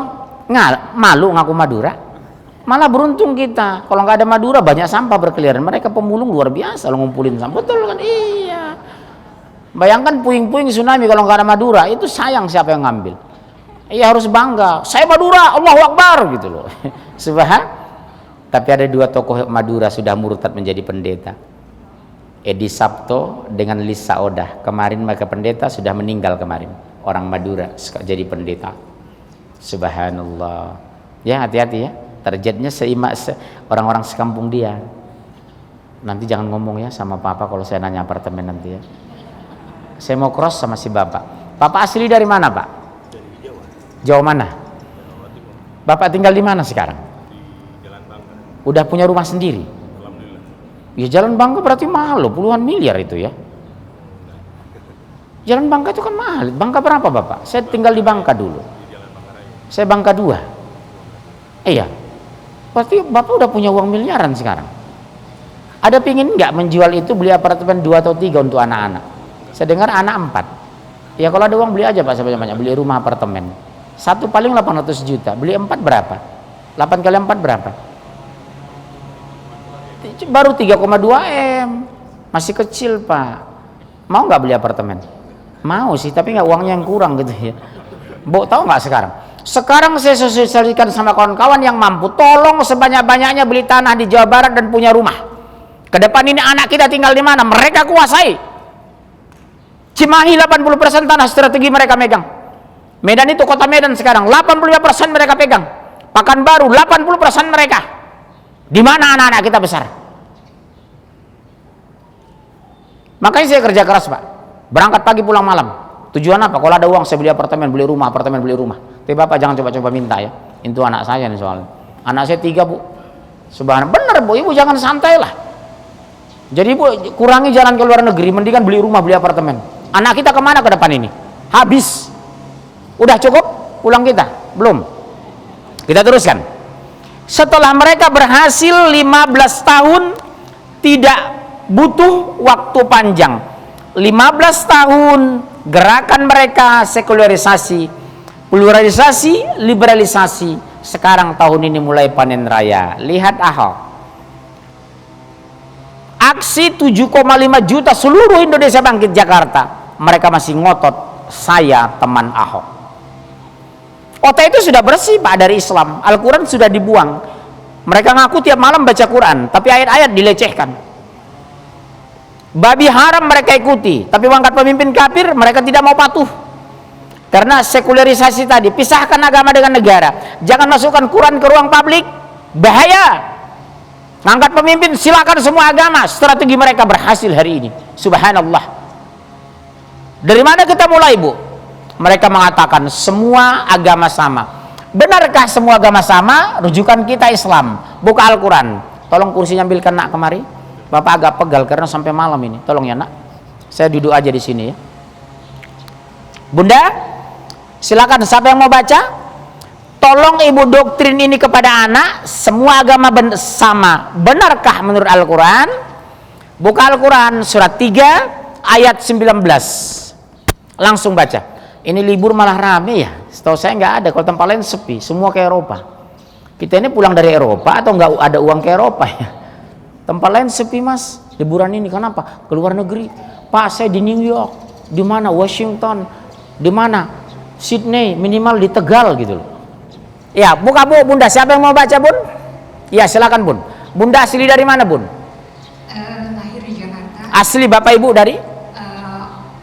malu ngaku Madura? Malah beruntung kita. Kalau nggak ada Madura banyak sampah berkeliaran. Mereka pemulung luar biasa lo ngumpulin sampah. Betul kan? Iya. Bayangkan puing-puing tsunami kalau nggak ada Madura, itu sayang siapa yang ngambil. Iya harus bangga. Saya Madura, Allahu Akbar gitu loh. Subhan. Tapi ada 2 tokoh Madura sudah murtad menjadi pendeta. Edi Sabto dengan Lisa Odah. Kemarin mereka pendeta sudah meninggal kemarin. Orang Madura jadi pendeta. Subhanallah. Ya hati-hati ya. Targetnya orang-orang sekampung dia. Nanti jangan ngomong ya sama papa kalau saya nanya apartemen nanti ya. Saya mau cross sama si bapak. Bapak asli dari mana pak? Dari Jawa. Jawa mana? Bapak tinggal di mana sekarang? Di Jalan Bangka. Udah punya rumah sendiri? Alhamdulillah. Ya Jalan Bangka berarti mahal loh, puluhan miliar itu ya. Jalan Bangka itu kan mahal. Bangka berapa bapak? Saya tinggal di Bangka dulu. Di Jalan Bangka Raya. Saya Bangka 2. Iya. Berarti bapak udah punya uang miliaran sekarang. Ada pingin nggak menjual itu, beli apartemen 2 atau 3 untuk anak-anak? Saya dengar anak 4. Ya kalau ada uang beli aja pak sebanyak-banyak, beli rumah apartemen. 1 paling 800 juta, beli 4 berapa? 8 kali 4 berapa? Baru 3,2 M. Masih kecil pak. Mau nggak beli apartemen? Mau sih, tapi nggak, uangnya yang kurang gitu ya. Bu, tahu nggak sekarang? Sekarang saya sosialisasikan sama kawan-kawan yang mampu, tolong sebanyak-banyaknya beli tanah di Jawa Barat dan punya rumah. Kedepan ini anak kita tinggal di mana? Mereka kuasai. Cimahi 80% tanah strategi mereka megang. Medan itu kota Medan sekarang 85% mereka pegang. Pekanbaru 80% mereka. Di mana anak-anak kita besar? Makanya saya kerja keras, Pak. Berangkat pagi pulang malam. Tujuan apa? Kalau ada uang saya beli apartemen, beli rumah, apartemen, beli rumah. Tapi Bapak jangan coba-coba minta ya. Itu anak saya nih soalnya. Anak saya 3, Bu. Subhanallah. Bener, Bu. Ibu jangan santai lah. Jadi Ibu kurangi jalan ke luar negeri, mendingan beli rumah, beli apartemen. Anak kita kemana ke depan ini? Habis. Udah cukup pulang kita? Belum. Kita teruskan. Setelah mereka berhasil 15 tahun, tidak butuh waktu panjang. 15 tahun gerakan mereka sekularisasi, pluralisasi, liberalisasi. Sekarang tahun ini mulai panen raya. Lihat Ahok. Aksi 7,5 juta seluruh Indonesia bangkit Jakarta. Mereka masih ngotot, saya teman Ahok. Otak itu sudah bersih, Pak, dari Islam. Al-Quran sudah dibuang. Mereka ngaku tiap malam baca Quran, tapi ayat-ayat dilecehkan. Babi haram mereka ikuti, tapi mengangkat pemimpin kafir mereka tidak mau patuh. Karena sekularisasi tadi, pisahkan agama dengan negara. Jangan masukkan Quran ke ruang publik, bahaya. Ngangkat pemimpin silakan semua agama. Strategi mereka berhasil hari ini. Subhanallah. Dari mana kita mulai, Bu? Mereka mengatakan semua agama sama. Benarkah semua agama sama? Rujukan kita Islam. Buka Al-Quran. Tolong kursinya ambilkan nak kemari. Bapak agak pegal karena sampai malam ini. Tolong ya nak. Saya duduk aja di sini ya. Bunda, silakan. Siapa yang mau baca? Tolong ibu doktrin ini kepada anak. Semua agama sama. Benarkah menurut Al-Quran? Buka Al-Quran surat 3 ayat 19. Langsung baca. Ini libur malah rame ya. Setahu saya nggak ada. Kalau tempat lain sepi. Semua ke Eropa. Kita ini pulang dari Eropa atau nggak ada uang ke Eropa ya? Tempat lain sepi, Mas. Liburan ini kenapa? Ke luar negeri. Pak, saya di New York. Di mana? Washington. Di mana? Sydney. Minimal di Tegal gitu loh. Ya, buka Bu, Bunda. Siapa yang mau baca, Bun? Ya, silakan, Bun. Bunda asli dari mana, Bun? Lahir di Jakarta. Asli Bapak Ibu dari?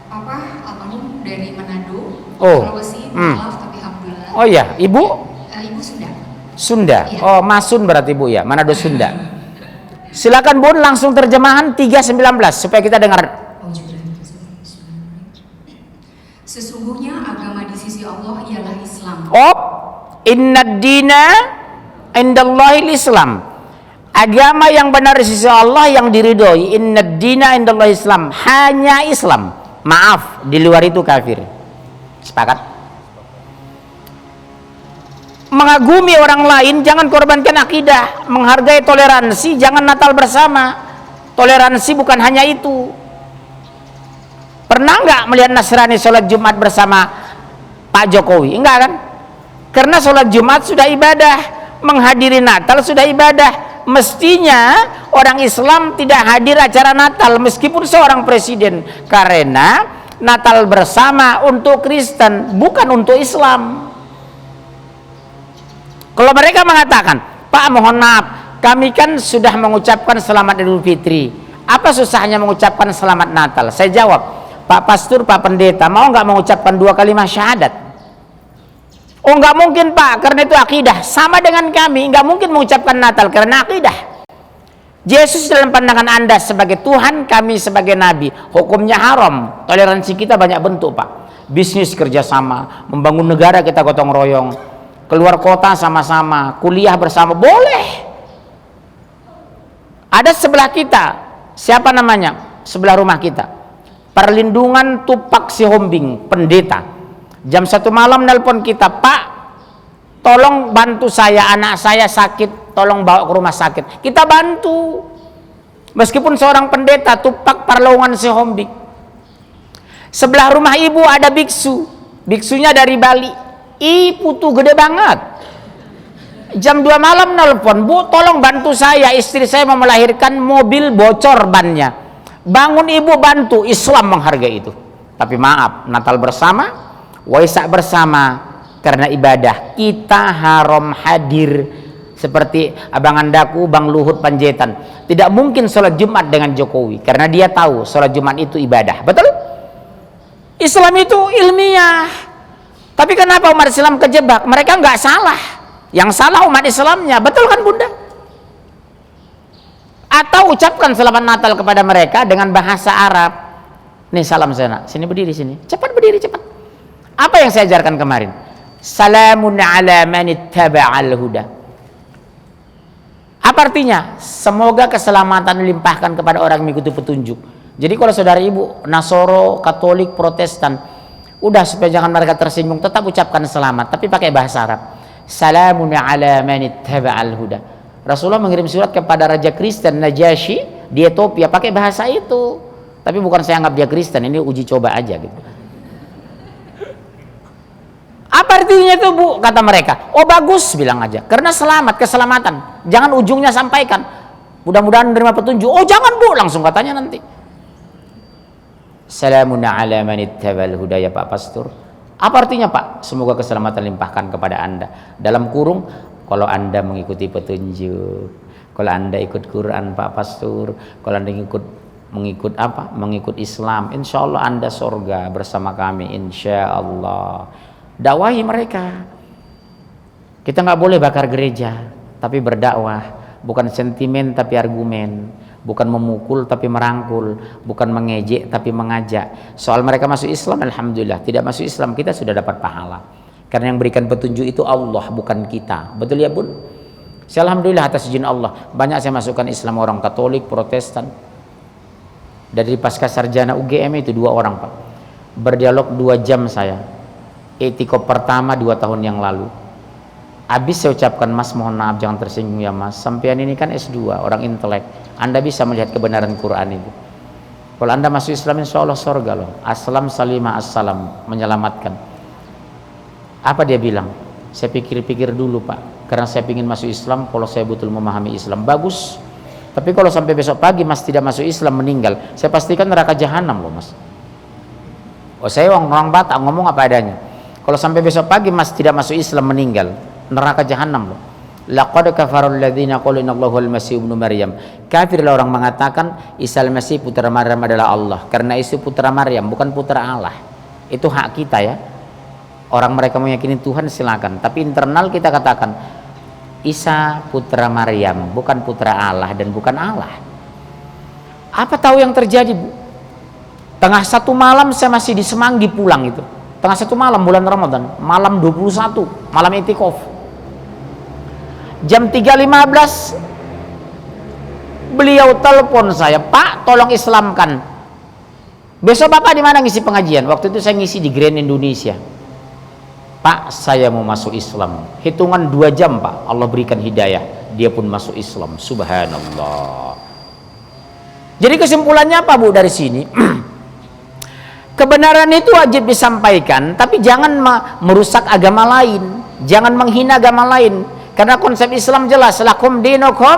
Papa almarhum dari Manado. Oh. Sulawesi, maaf tapi alhamdulillah. Oh iya, Ibu? Ibu Sunda. Sunda. Iya. Oh, Masun berarti Bu ya, Manado Sunda. Silakan Bun, langsung terjemahan 3:19 supaya kita dengar. Sesungguhnya agama di sisi Allah ialah Islam. Oh, innad dina indallahil Islam. Agama yang benar di sisi Allah yang diridhoi. Innad dina indallahil Islam. Hanya Islam. Maaf, di luar itu kafir. Sepakat? Mengagumi orang lain, jangan korbankan akidah. Menghargai toleransi, jangan Natal bersama. Toleransi bukan hanya itu. Pernah nggak melihat Nasrani sholat Jumat bersama Pak Jokowi? Enggak kan? Karena sholat Jumat sudah ibadah, menghadiri Natal sudah ibadah. Mestinya orang Islam tidak hadir acara Natal meskipun seorang presiden, karena Natal bersama untuk Kristen, bukan untuk Islam. Kalau mereka mengatakan, Pak mohon maaf, kami kan sudah mengucapkan selamat Idul Fitri, apa susahnya mengucapkan selamat Natal? Saya jawab, Pak Pastur, Pak Pendeta, mau nggak mengucapkan 2 kalimat syahadat? Oh nggak mungkin Pak, karena itu akidah. Sama dengan kami, nggak mungkin mengucapkan Natal karena akidah. Yesus dalam pandangan Anda sebagai Tuhan, kami sebagai Nabi, hukumnya haram. Toleransi kita banyak bentuk Pak. Bisnis kerjasama, membangun negara kita gotong royong, keluar kota sama-sama, kuliah bersama, boleh. Ada sebelah kita, siapa namanya? Sebelah rumah kita, Perlindungan Tupak Sihombing, pendeta. Jam 1 malam nelpon kita, Pak tolong bantu saya, anak saya sakit, tolong bawa ke rumah sakit. Kita bantu. Meskipun seorang pendeta, Tupak Perlindungan Sihombing. Sebelah rumah ibu ada biksu. Biksunya dari Bali. Putu gede banget. Jam 2 malam nelpon, Bu tolong bantu saya, istri saya mau melahirkan, mobil bocor bannya. bangun ibu bantu, Islam menghargai itu. Tapi maaf, Natal bersama, Waisak bersama karena ibadah, kita haram hadir. Seperti abang andaku, Bang Luhut Panjaitan, tidak mungkin sholat Jumat dengan Jokowi karena dia tahu sholat Jumat itu ibadah. Betul? Islam itu ilmiah. Tapi kenapa umat Islam kejebak? Mereka nggak salah, yang salah umat Islamnya. Betul kan Bunda? Atau ucapkan selamat Natal kepada mereka dengan bahasa Arab. Nih salam sana, sini berdiri sini, cepat berdiri cepat. Apa yang saya ajarkan kemarin? Salamun ala man ittaba'al huda. Apa artinya? Semoga keselamatan dilimpahkan kepada orang yang mengikuti petunjuk. Jadi kalau saudara ibu Nasoro, Katolik, Protestan, udah supaya jangan mereka tersinggung, tetap ucapkan selamat, tapi pakai bahasa Arab. Salamun ala man ittaba'al huda. Rasulullah mengirim surat kepada Raja Kristen Najasyi di Ethiopia pakai bahasa itu. Tapi bukan saya anggap dia Kristen, ini uji coba aja gitu. Apa artinya itu Bu? Kata mereka. Oh bagus, bilang aja. Karena selamat, keselamatan. Jangan ujungnya sampaikan. Mudah-mudahan menerima petunjuk. Oh jangan Bu, langsung katanya nanti. Salamun ala man ittaba'al huda ya Pak Pastor. Apa artinya Pak? Semoga keselamatan limpahkan kepada Anda. Dalam kurung, kalau Anda mengikuti petunjuk, kalau Anda ikut Quran Pak Pastor, kalau Anda mengikut apa? Mengikut Islam, insya Allah Anda surga bersama kami, insya Allah. Dakwahi mereka. Kita nggak boleh bakar gereja, tapi berdakwah. Bukan sentimen tapi argumen. Bukan memukul tapi merangkul. Bukan mengejek tapi mengajak. Soal mereka masuk Islam, alhamdulillah. Tidak masuk Islam, kita sudah dapat pahala. Karena yang berikan petunjuk itu Allah, bukan kita. Betul ya Bun? Saya alhamdulillah atas izin Allah, banyak saya masukkan Islam orang Katolik, Protestan. Dari pasca sarjana UGM itu 2 orang Pak. Berdialog 2 jam saya. Etikop pertama 2 tahun yang lalu. Habis saya ucapkan, Mas mohon maaf jangan tersinggung ya Mas. Sampean ini kan S2, orang intelek. Anda bisa melihat kebenaran Quran itu. Kalau Anda masuk Islam insya Allah surga loh. Aslam salimah assalam, menyelamatkan. Apa dia bilang? Saya pikir-pikir dulu Pak. Karena saya ingin masuk Islam, kalau saya betul memahami Islam. Bagus. Tapi kalau sampai besok pagi Mas tidak masuk Islam, meninggal, saya pastikan neraka jahanam loh Mas. Oh saya orang Batak ngomong apa adanya. Kalau sampai besok pagi Mas tidak masuk Islam, meninggal, neraka jahanam loh. Laqad kafarul ladzina qalu innallaha al-masih ibnu Maryam. Kafirlah orang mengatakan Isa al-Masih putra Maryam adalah Allah. Karena Isa putra Maryam, bukan putra Allah. Itu hak kita ya. Orang mereka meyakini Tuhan silakan, tapi internal kita katakan Isa putra Maryam, bukan putra Allah dan bukan Allah. Apa tahu yang terjadi Bu? Tengah satu malam saya masih di Semanggi pulang itu. Tengah satu malam bulan Ramadan, malam 21, malam itikaf. Jam 3.15 beliau telepon saya, Pak tolong islamkan. Besok Bapak di mana ngisi pengajian? Waktu itu saya ngisi di Grand Indonesia. Pak saya mau masuk Islam. Hitungan 2 jam Pak, Allah berikan hidayah, dia pun masuk Islam. Subhanallah. Jadi kesimpulannya apa Bu dari sini? Kebenaran itu wajib disampaikan, tapi jangan merusak agama lain, jangan menghina agama lain. Karena konsep Islam jelas, lakum dinukum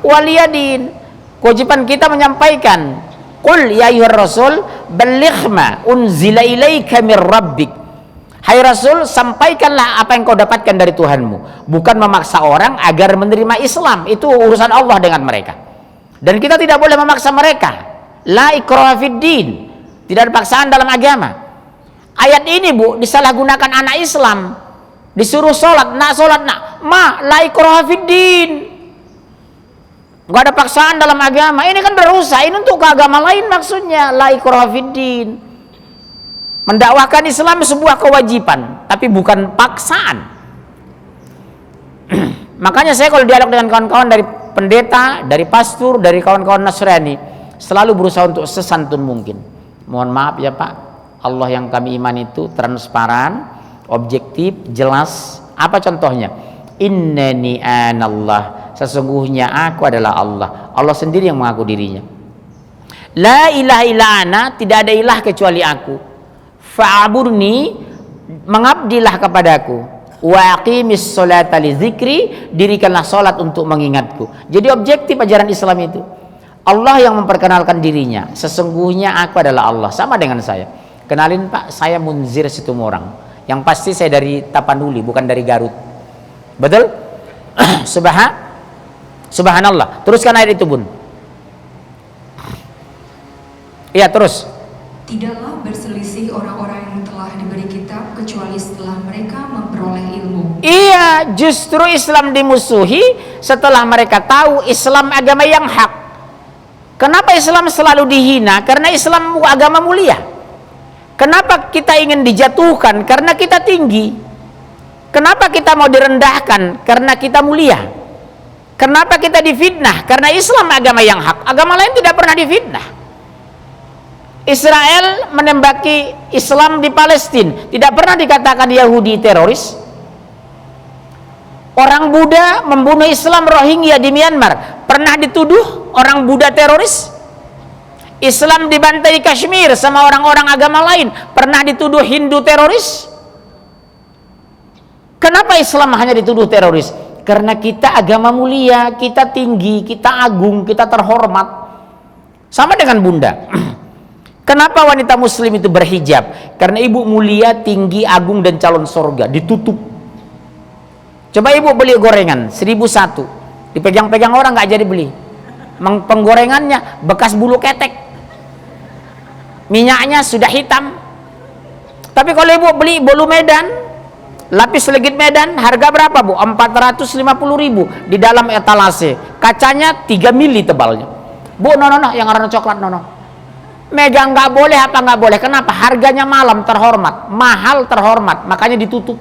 waliyadin. Kewajiban kita menyampaikan, qul ya ayyuhar rasul balligh ma unzila ilaika mir rabbik. Hai Rasul, sampaikanlah apa yang kau dapatkan dari Tuhanmu. Bukan memaksa orang agar menerima Islam, itu urusan Allah dengan mereka. Dan kita tidak boleh memaksa mereka. La ikraha fid din. Tidak ada paksaan dalam agama. Ayat ini Bu disalahgunakan anak Islam. Disuruh sholat, nak sholat nak. Ma la ikraha fid din. Gak ada paksaan dalam agama. Ini kan berusaha. Ini untuk ke agama lain maksudnya. La ikraha fid din. Mendakwahkan Islam sebuah kewajiban, tapi bukan paksaan. Makanya saya kalau dialog dengan kawan-kawan dari pendeta, dari pastor, dari kawan-kawan Nasrani, selalu berusaha untuk sesantun mungkin. Mohon maaf ya Pak, Allah yang kami iman itu transparan, objektif, jelas. Apa contohnya? Innani anallah, sesungguhnya aku adalah Allah. Allah sendiri yang mengaku dirinya. La ilaha illa ana, tidak ada ilah kecuali aku. Fa'aburni, mengabdilah kepadaku. Wa aqimis sholata li dzikri, dirikanlah salat untuk mengingatku. Jadi objektif ajaran Islam itu. Allah yang memperkenalkan dirinya, sesungguhnya aku adalah Allah, sama dengan saya. Kenalin Pak, saya Munzir Situmorang. Yang pasti saya dari Tapanuli, bukan dari Garut. Betul? Subhanallah. Teruskan ayat itu, Bun. Iya, terus. Tidaklah berselisih orang-orang yang telah diberi kitab kecuali setelah mereka memperoleh ilmu. Iya, justru Islam dimusuhi setelah mereka tahu Islam agama yang hak. Kenapa Islam selalu dihina? Karena Islam agama mulia. Kenapa kita ingin dijatuhkan? Karena kita tinggi. Kenapa kita mau direndahkan? Karena kita mulia. Kenapa kita difitnah? Karena Islam agama yang hak. Agama lain tidak pernah difitnah. Israel menembaki Islam di Palestina, tidak pernah dikatakan Yahudi teroris. Orang Buddha membunuh Islam Rohingya di Myanmar, pernah dituduh orang Buddha teroris? Islam dibantai di Kashmir sama orang-orang agama lain, pernah dituduh Hindu teroris? Kenapa Islam hanya dituduh teroris? Karena kita agama mulia, kita tinggi, kita agung, kita terhormat. Sama dengan Bunda. Kenapa wanita muslim itu berhijab? Karena ibu mulia, tinggi, agung, dan calon sorga, ditutup. Coba ibu beli gorengan 1.001, dipegang-pegang orang nggak jadi beli. Penggorengannya bekas bulu ketek, minyaknya sudah hitam. Tapi kalau ibu beli bolu Medan, lapis legit Medan, harga berapa Bu? 450.000 di dalam etalase, kacanya 3 mili tebalnya. Bu, no, yang warna coklat, no. Megang nggak boleh, apa nggak boleh? Kenapa? Harganya mahal terhormat, makanya ditutup.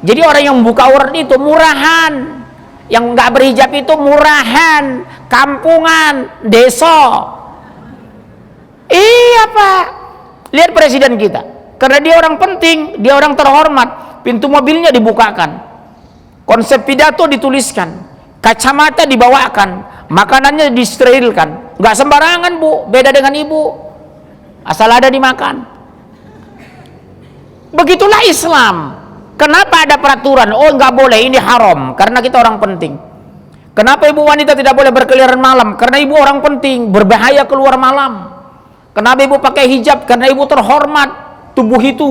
Jadi orang yang membuka aurat itu murahan, yang nggak berhijab itu murahan, kampungan, desa. Iya Pak, lihat presiden kita, karena dia orang penting, dia orang terhormat, pintu mobilnya dibukakan, konsep pidato dituliskan, kacamata dibawakan, makanannya disterilkan. Nggak sembarangan Bu, beda dengan ibu, asal ada dimakan. Begitulah Islam. Kenapa ada peraturan? Oh nggak boleh, ini haram, karena kita orang penting. Kenapa ibu wanita tidak boleh berkeliaran malam? Karena ibu orang penting, berbahaya keluar malam. Kenapa ibu pakai hijab? Karena ibu terhormat. Tubuh itu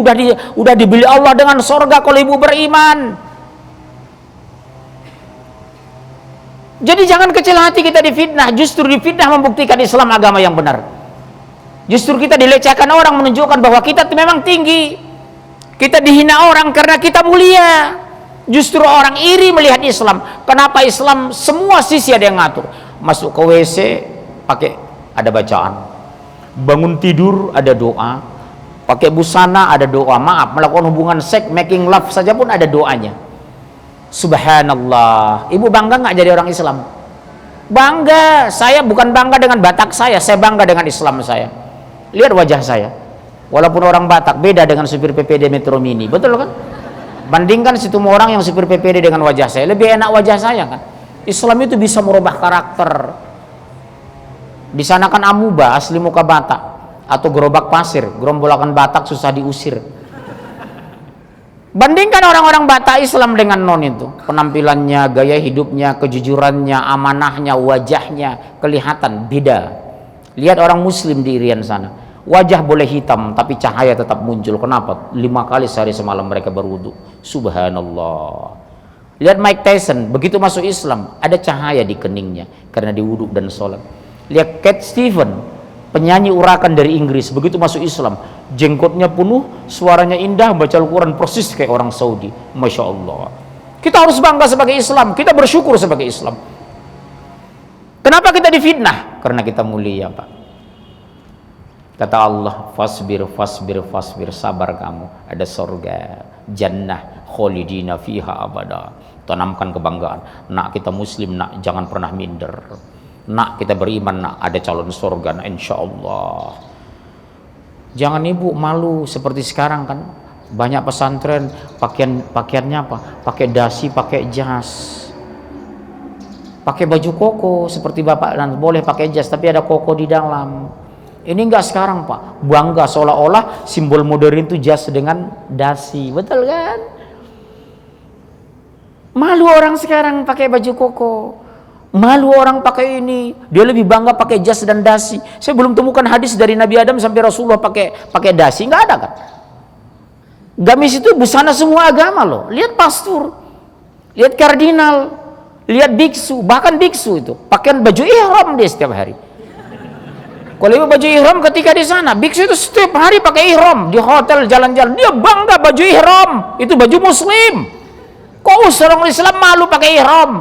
udah dibeli Allah dengan sorga kalau ibu beriman. Jadi jangan kecil hati kita difitnah. Justru difitnah membuktikan Islam agama yang benar. Justru kita dilecehkan orang, menunjukkan bahwa kita memang tinggi. Kita dihina orang karena kita mulia. Justru orang iri melihat Islam. Kenapa Islam semua sisi ada yang ngatur? Masuk ke WC pakai ada bacaan, bangun tidur ada doa, pakai busana ada doa, maaf, melakukan hubungan seks, making love saja pun ada doanya. Subhanallah. Ibu bangga nggak jadi orang Islam? Bangga. Saya bukan bangga dengan Batak saya bangga dengan Islam saya. Lihat wajah saya, walaupun orang Batak, beda dengan supir PPD Metro Mini, betul kan? Bandingkan situ orang yang supir PPD dengan wajah saya, lebih enak wajah saya kan? Islam itu bisa merubah karakter. Di sana kan amuba, asli muka Batak, atau gerobak pasir, gerombolakan Batak susah diusir. Bandingkan orang-orang Batak Islam dengan non itu, penampilannya, gaya hidupnya, kejujurannya, amanahnya, wajahnya kelihatan beda. Lihat orang Muslim di Irian sana, wajah boleh hitam tapi cahaya tetap muncul. Kenapa? 5 kali sehari semalam mereka berwudu. Subhanallah. Lihat Mike Tyson, begitu masuk Islam ada cahaya di keningnya karena diwudu dan sholat. Lihat Cat Stevens, penyanyi urakan dari Inggris, begitu masuk Islam jenggotnya penuh, suaranya indah, baca Al-Quran persis kayak orang Saudi. Masya Allah. Kita harus bangga sebagai Islam, kita bersyukur sebagai Islam. Kenapa kita difitnah? Karena kita mulia Pak. Kata Allah, fasbir, sabar kamu, ada surga, jannah, kholidina fiha abada. Tanamkan kebanggaan. Nak, kita Muslim, nak, jangan pernah minder. Nak, kita beriman, nak, ada calon surga, nak, insya Allah. Jangan ibu malu seperti sekarang kan, banyak pesantren pakaiannya apa? Pakai dasi, pakai jas, pakai baju koko seperti bapak, dan boleh pakai jas tapi ada koko di dalam. Ini enggak sekarang Pak, bangga seolah-olah simbol modern itu jas dengan dasi, betul kan? Malu orang sekarang pakai baju koko, Malu orang pakai ini, dia lebih bangga pakai jas dan dasi. Saya belum temukan hadis dari Nabi Adam sampai Rasulullah pakai dasi, nggak ada kan? Gamis itu busana semua agama loh. Lihat pastor, lihat kardinal, lihat biksu, bahkan biksu itu pakaian baju ihram dia setiap hari. Kalau ibu baju ihram ketika di sana, biksu itu setiap hari pakai ihram di hotel jalan-jalan, dia bangga baju ihram, itu baju muslim. Kok orang Islam malu pakai ihram?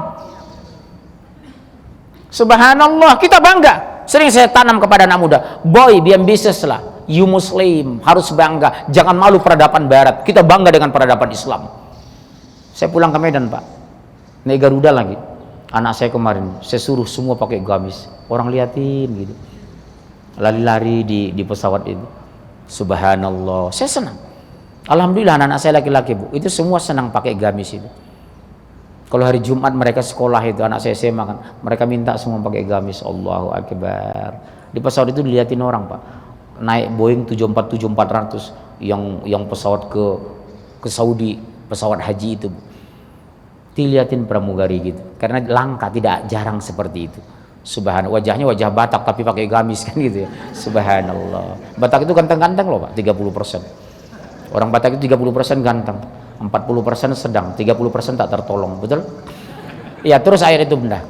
Subhanallah, kita bangga. Sering saya tanam kepada anak muda, boy, be ambitious lah, you muslim, harus bangga, jangan malu peradaban barat, kita bangga dengan peradaban Islam. Saya pulang ke Medan Pak, naik Garuda lagi, anak saya kemarin, saya suruh semua pakai gamis, orang liatin gitu, lari-lari di pesawat itu. Subhanallah, saya senang. Alhamdulillah anak-anak saya laki-laki Bu, itu semua senang pakai gamis itu. Kalau hari Jumat mereka sekolah itu, anak saya SMA kan, mereka minta semua pakai gamis. Allahu Akbar. Di pesawat itu dilihatin orang Pak, naik Boeing 747-400 yang pesawat ke Saudi, pesawat haji itu Bu. Dilihatin pramugari gitu, karena langka, tidak jarang seperti itu. Subhanallah, wajahnya wajah Batak tapi pakai gamis kan gitu ya. Subhanallah. Batak itu ganteng-ganteng loh Pak, 30%. Orang Batak itu 30% ganteng, 40% sedang, 30% tak tertolong, betul? Ya, terus ayat itu Bunda.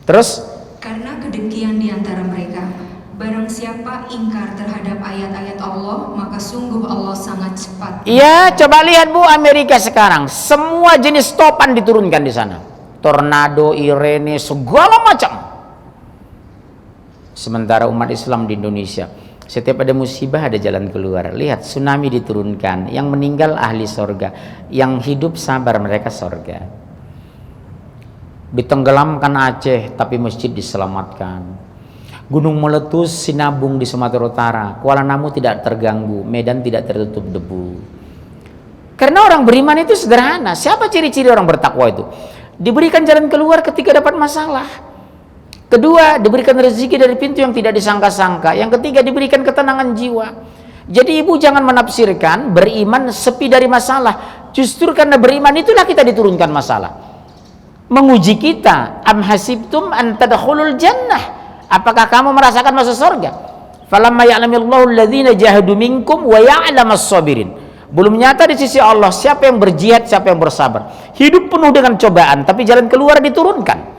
Terus Karena kedengkian di antara mereka, barang siapa ingkar terhadap ayat-ayat Allah, maka sungguh Allah sangat cepat. iya, coba lihat Bu, Amerika sekarang semua jenis topan diturunkan di sana. Tornado, Irene, segala macam. Sementara umat Islam di Indonesia, setiap ada musibah ada jalan keluar. Lihat, tsunami diturunkan, yang meninggal ahli sorga, yang hidup sabar, mereka sorga. Ditenggelamkan Aceh tapi masjid diselamatkan. Gunung meletus sinabung di Sumatera Utara, Kuala Namu tidak terganggu, Medan tidak tertutup debu. Karena orang beriman itu sederhana. Siapa ciri-ciri orang bertakwa itu? Diberikan jalan keluar ketika dapat masalah. Kedua, diberikan rezeki dari pintu yang tidak disangka-sangka. Yang ketiga, diberikan ketenangan jiwa. Jadi ibu jangan menafsirkan beriman sepi dari masalah. Justru karena beriman itulah kita diturunkan masalah. Menguji kita, am hasibtum an tadkhulul jannah. Apakah kamu merasakan masuk surga? Falamma ya'lamillahu alladhina jahadu minkum wa ya'lamas sabirin. Belum nyata di sisi Allah siapa yang berjihad, siapa yang bersabar. Hidup penuh dengan cobaan, tapi jalan keluar diturunkan.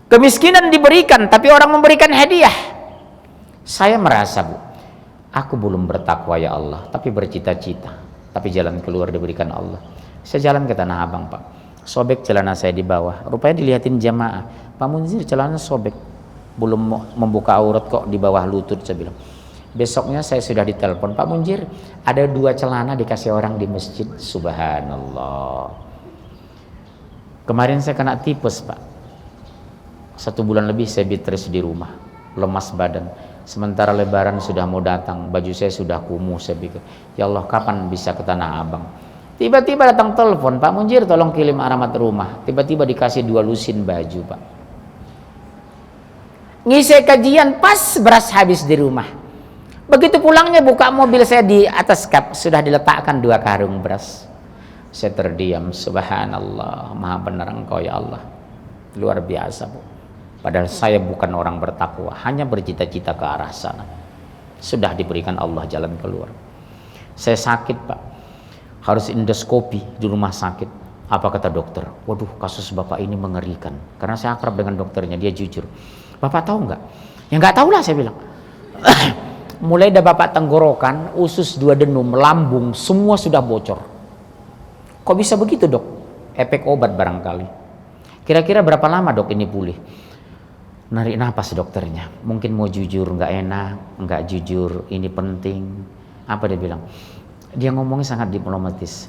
Kemiskinan diberikan, tapi orang memberikan hadiah. Saya merasa Bu, aku belum bertakwa ya Allah, tapi bercita-cita, tapi jalan keluar diberikan Allah. Saya jalan ke Tanah Abang Pak, sobek celana saya di bawah, rupanya dilihatin jamaah, Pak Munzir celana sobek, belum membuka aurat kok di bawah lutut. Saya bilang, besoknya saya sudah ditelepon, Pak Munzir ada 2 celana dikasih orang di masjid. Subhanallah. Kemarin saya kena tipes Pak, 1 bulan lebih saya bed rest di rumah, lemas badan. Sementara lebaran sudah mau datang, baju saya sudah kumuh. Saya pikir, ya Allah kapan bisa ke Tanah Abang. Tiba-tiba datang telepon, Pak Munzir tolong kirim alamat rumah. Tiba-tiba dikasih 2 lusin baju Pak. Ngisi kajian pas beras habis di rumah. Begitu pulangnya buka mobil saya, di atas kap sudah diletakkan 2 karung beras. Saya terdiam. Subhanallah, maha benar Engkau ya Allah, luar biasa Bu. Padahal saya bukan orang bertakwa, hanya bercita-cita ke arah sana. Sudah diberikan Allah jalan keluar. Saya sakit Pak, harus endoskopi di rumah sakit. Apa kata dokter? Waduh, kasus Bapak ini mengerikan. Karena saya akrab dengan dokternya, dia jujur. Bapak tahu nggak? Ya nggak tahu lah saya bilang. Mulai dari Bapak tenggorokan, usus 2 denum, lambung, semua sudah bocor. Kok bisa begitu Dok? Efek obat barangkali. Kira-kira berapa lama Dok ini pulih? Narik napas dokternya, mungkin mau jujur nggak enak, nggak jujur, ini penting. Apa dia bilang? Dia ngomongnya sangat diplomatis.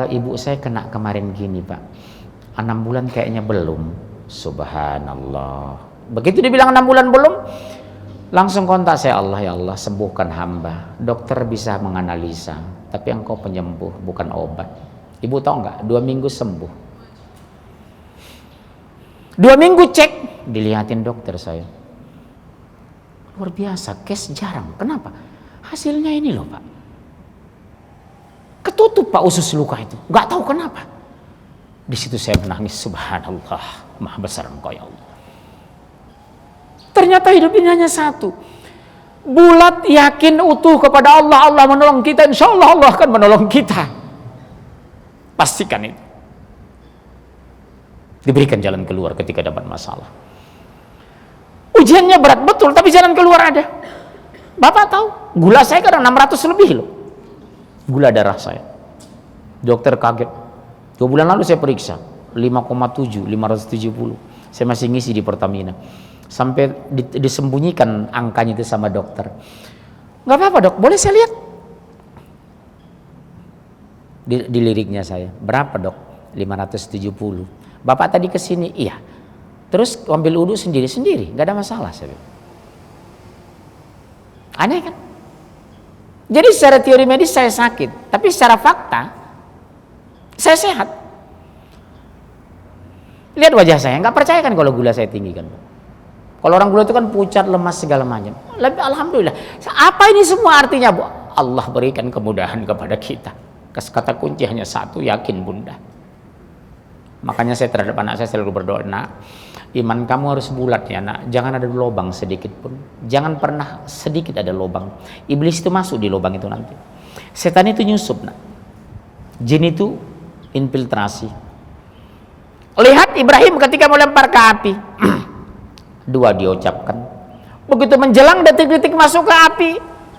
Ibu saya kena kemarin gini Pak, 6 bulan kayaknya belum. Subhanallah. Begitu dibilang 6 bulan belum, langsung kontak saya, Allah ya Allah sembuhkan hamba. Dokter bisa menganalisa, tapi Engkau penyembuh bukan obat. Ibu tahu nggak? 2 minggu sembuh. 2 minggu cek, dilihatin dokter saya. Luar biasa, case jarang. Kenapa? Hasilnya ini loh Pak. Ketutup Pak usus luka itu. Nggak tahu kenapa. Di situ saya menangis, subhanallah, maha besar Engkau ya Allah. Ternyata hidup ini hanya satu. Bulat, yakin, utuh kepada Allah. Allah menolong kita, insya Allah Allah akan menolong kita. Pastikan itu. Diberikan jalan keluar ketika dapat masalah. Ujiannya berat betul, tapi jalan keluar ada. Bapak tahu, gula saya kadang 600 lebih loh. Gula darah saya. Dokter kaget. 2 bulan lalu saya periksa 5,7, 570. Saya masih ngisi di Pertamina. Sampai disembunyikan angkanya itu sama dokter. Nggak apa-apa dok, boleh saya lihat? Di liriknya saya, berapa dok? 570. Bapak tadi kesini, iya. Terus ambil wudhu sendiri-sendiri, nggak ada masalah. Saya bilang. Aneh kan? Jadi secara teori medis saya sakit, tapi secara fakta saya sehat. Lihat wajah saya, nggak percaya kan kalau gula saya tinggi kan? Kalau orang gula itu kan pucat, lemas segala macam. Alhamdulillah. Apa ini semua artinya, Bu? Allah berikan kemudahan kepada kita. Kata kunci hanya satu, yakin bunda. Makanya saya terhadap anak saya selalu berdoa, nak, iman kamu harus bulat ya nak. Jangan ada lubang sedikit pun. Jangan pernah sedikit ada lubang. Iblis itu masuk di lubang itu nanti. Setan itu nyusup nak. Jin itu infiltrasi. Lihat Ibrahim ketika mau lempar ke api. 2 diucapkan. Begitu menjelang detik-detik masuk ke api,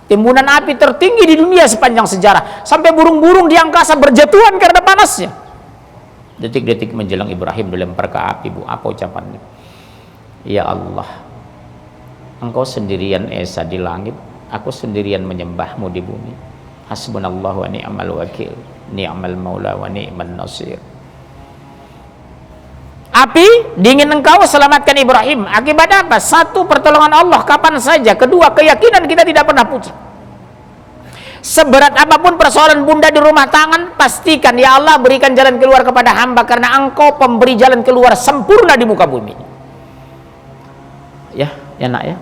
timbunan api tertinggi di dunia sepanjang sejarah. Sampai burung-burung di angkasa berjatuhan karena panasnya. Detik-detik menjelang Ibrahim dilempar ke api, Bu, apa ucapannya? Ya Allah, Engkau sendirian esa di langit, aku sendirian menyembahmu di bumi. Hasbunallahu wa ni'mal wakil, ni'mal maula wa ni'man nasir. Api dingin engkau selamatkan Ibrahim. Akibat apa? 1, pertolongan Allah kapan saja. 2, keyakinan kita tidak pernah putus. Seberat apapun persoalan bunda di rumah tangga, pastikan ya Allah berikan jalan keluar kepada hamba, karena engkau pemberi jalan keluar sempurna di muka bumi. Ya nak ya.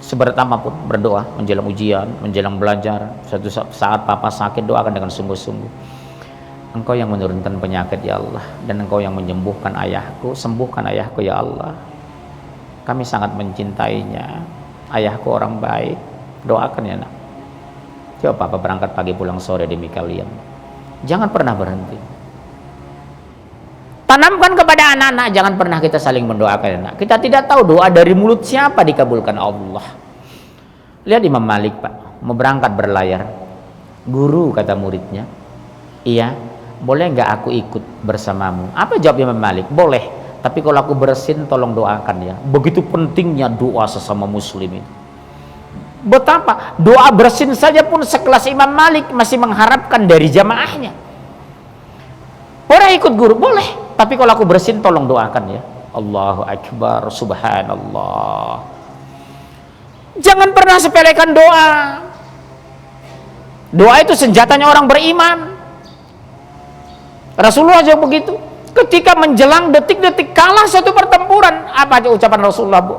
Seberat apapun berdoa menjelang ujian, menjelang belajar. Suatu saat papa sakit, doakan dengan sungguh-sungguh. Engkau yang menurunkan penyakit ya Allah, dan Engkau yang menyembuhkan ayahku, sembuhkan ayahku ya Allah. Kami sangat mencintainya. Ayahku orang baik. Doakan ya nak. Coba papa berangkat pagi pulang sore demi kalian. Jangan pernah berhenti. Tanamkan kepada anak-anak, jangan pernah kita saling mendoakan ya nak. Kita tidak tahu doa dari mulut siapa dikabulkan Allah. Lihat Imam Malik Pak, mau berangkat berlayar. Guru kata muridnya, iya, boleh nggak aku ikut bersamamu? Apa jawab Imam Malik? Boleh, tapi kalau aku bersin tolong doakan ya. Begitu pentingnya doa sesama muslim itu. Betapa doa bersin saja pun sekelas Imam Malik masih mengharapkan dari jamaahnya. Orang ikut guru boleh, tapi kalau aku bersin tolong doakan ya. Allahu Akbar, subhanallah. Jangan pernah sepelekan doa. Doa itu senjatanya orang beriman. Rasulullah juga begitu. Ketika menjelang detik-detik kalah satu pertempuran, apa ucapan Rasulullah, Bu?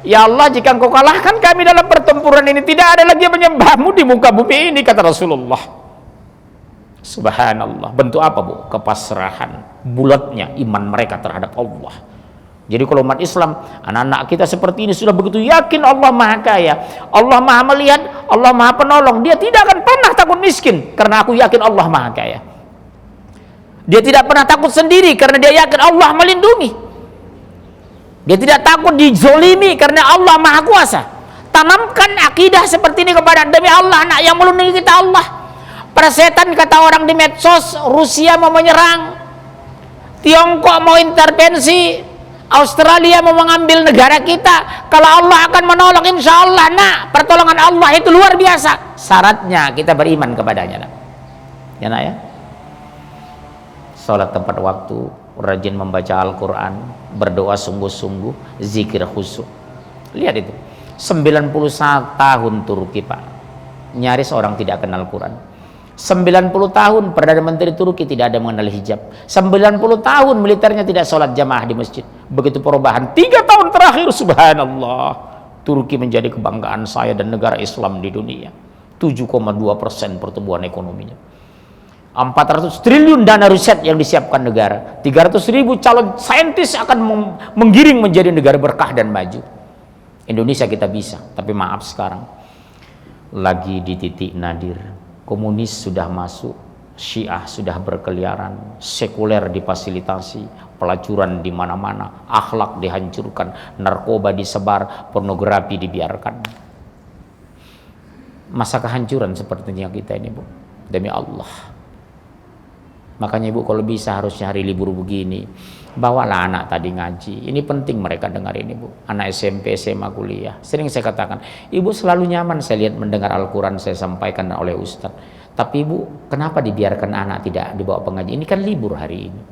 Ya Allah, jika Engkau kalahkan kami dalam pertempuran ini, tidak ada lagi yang menyembahmu di muka bumi ini, kata Rasulullah. Subhanallah. Bentuk apa, Bu? Kepasrahan, bulatnya iman mereka terhadap Allah. Jadi kalau umat Islam, anak-anak kita seperti ini sudah begitu yakin Allah Maha Kaya, Allah Maha Melihat, Allah Maha Penolong, dia tidak akan pernah takut miskin karena aku yakin Allah Maha Kaya. Dia tidak pernah takut sendiri karena dia yakin Allah melindungi. Dia tidak takut dizolimi karena Allah Maha Kuasa. Tanamkan akidah seperti ini kepada demi Allah, anak yang melindungi kita Allah. Persetan kata orang di medsos, Rusia mau menyerang, Tiongkok mau intervensi, Australia mau mengambil negara kita. Kalau Allah akan menolong, insya Allah nak, pertolongan Allah itu luar biasa. Syaratnya kita beriman kepadanya nak. Ya nak ya. Salat tepat waktu, rajin membaca Al-Quran, berdoa sungguh-sungguh, zikir khusyuk. Lihat itu, 91 tahun Turki Pak, nyaris orang tidak kenal Quran. 90 tahun Perdana Menteri Turki tidak ada mengenal hijab. 90 tahun militernya tidak sholat jamaah di masjid. Begitu perubahan 3 tahun terakhir, subhanallah, Turki menjadi kebanggaan saya dan negara Islam di dunia. 7,2% pertumbuhan ekonominya. 400 triliun dana riset yang disiapkan negara, 300.000 calon saintis akan menggiring menjadi negara berkah dan maju. Indonesia kita bisa, tapi maaf sekarang lagi di titik nadir. Komunis sudah masuk, Syiah sudah berkeliaran, sekuler difasilitasi, pelacuran di mana-mana, akhlak dihancurkan, narkoba disebar, pornografi dibiarkan. Masa kehancuran sepertinya kita ini, Bu. Demi Allah. Makanya Ibu kalau bisa harusnya hari libur begini, bawalah anak tadi ngaji. Ini penting mereka dengar ini, Bu. Anak SMP, SMA, kuliah. Sering saya katakan, Ibu selalu nyaman saya lihat mendengar Al-Quran saya sampaikan oleh Ustadz. Tapi Ibu, kenapa dibiarkan anak tidak dibawa pengajian? Ini kan libur hari ini.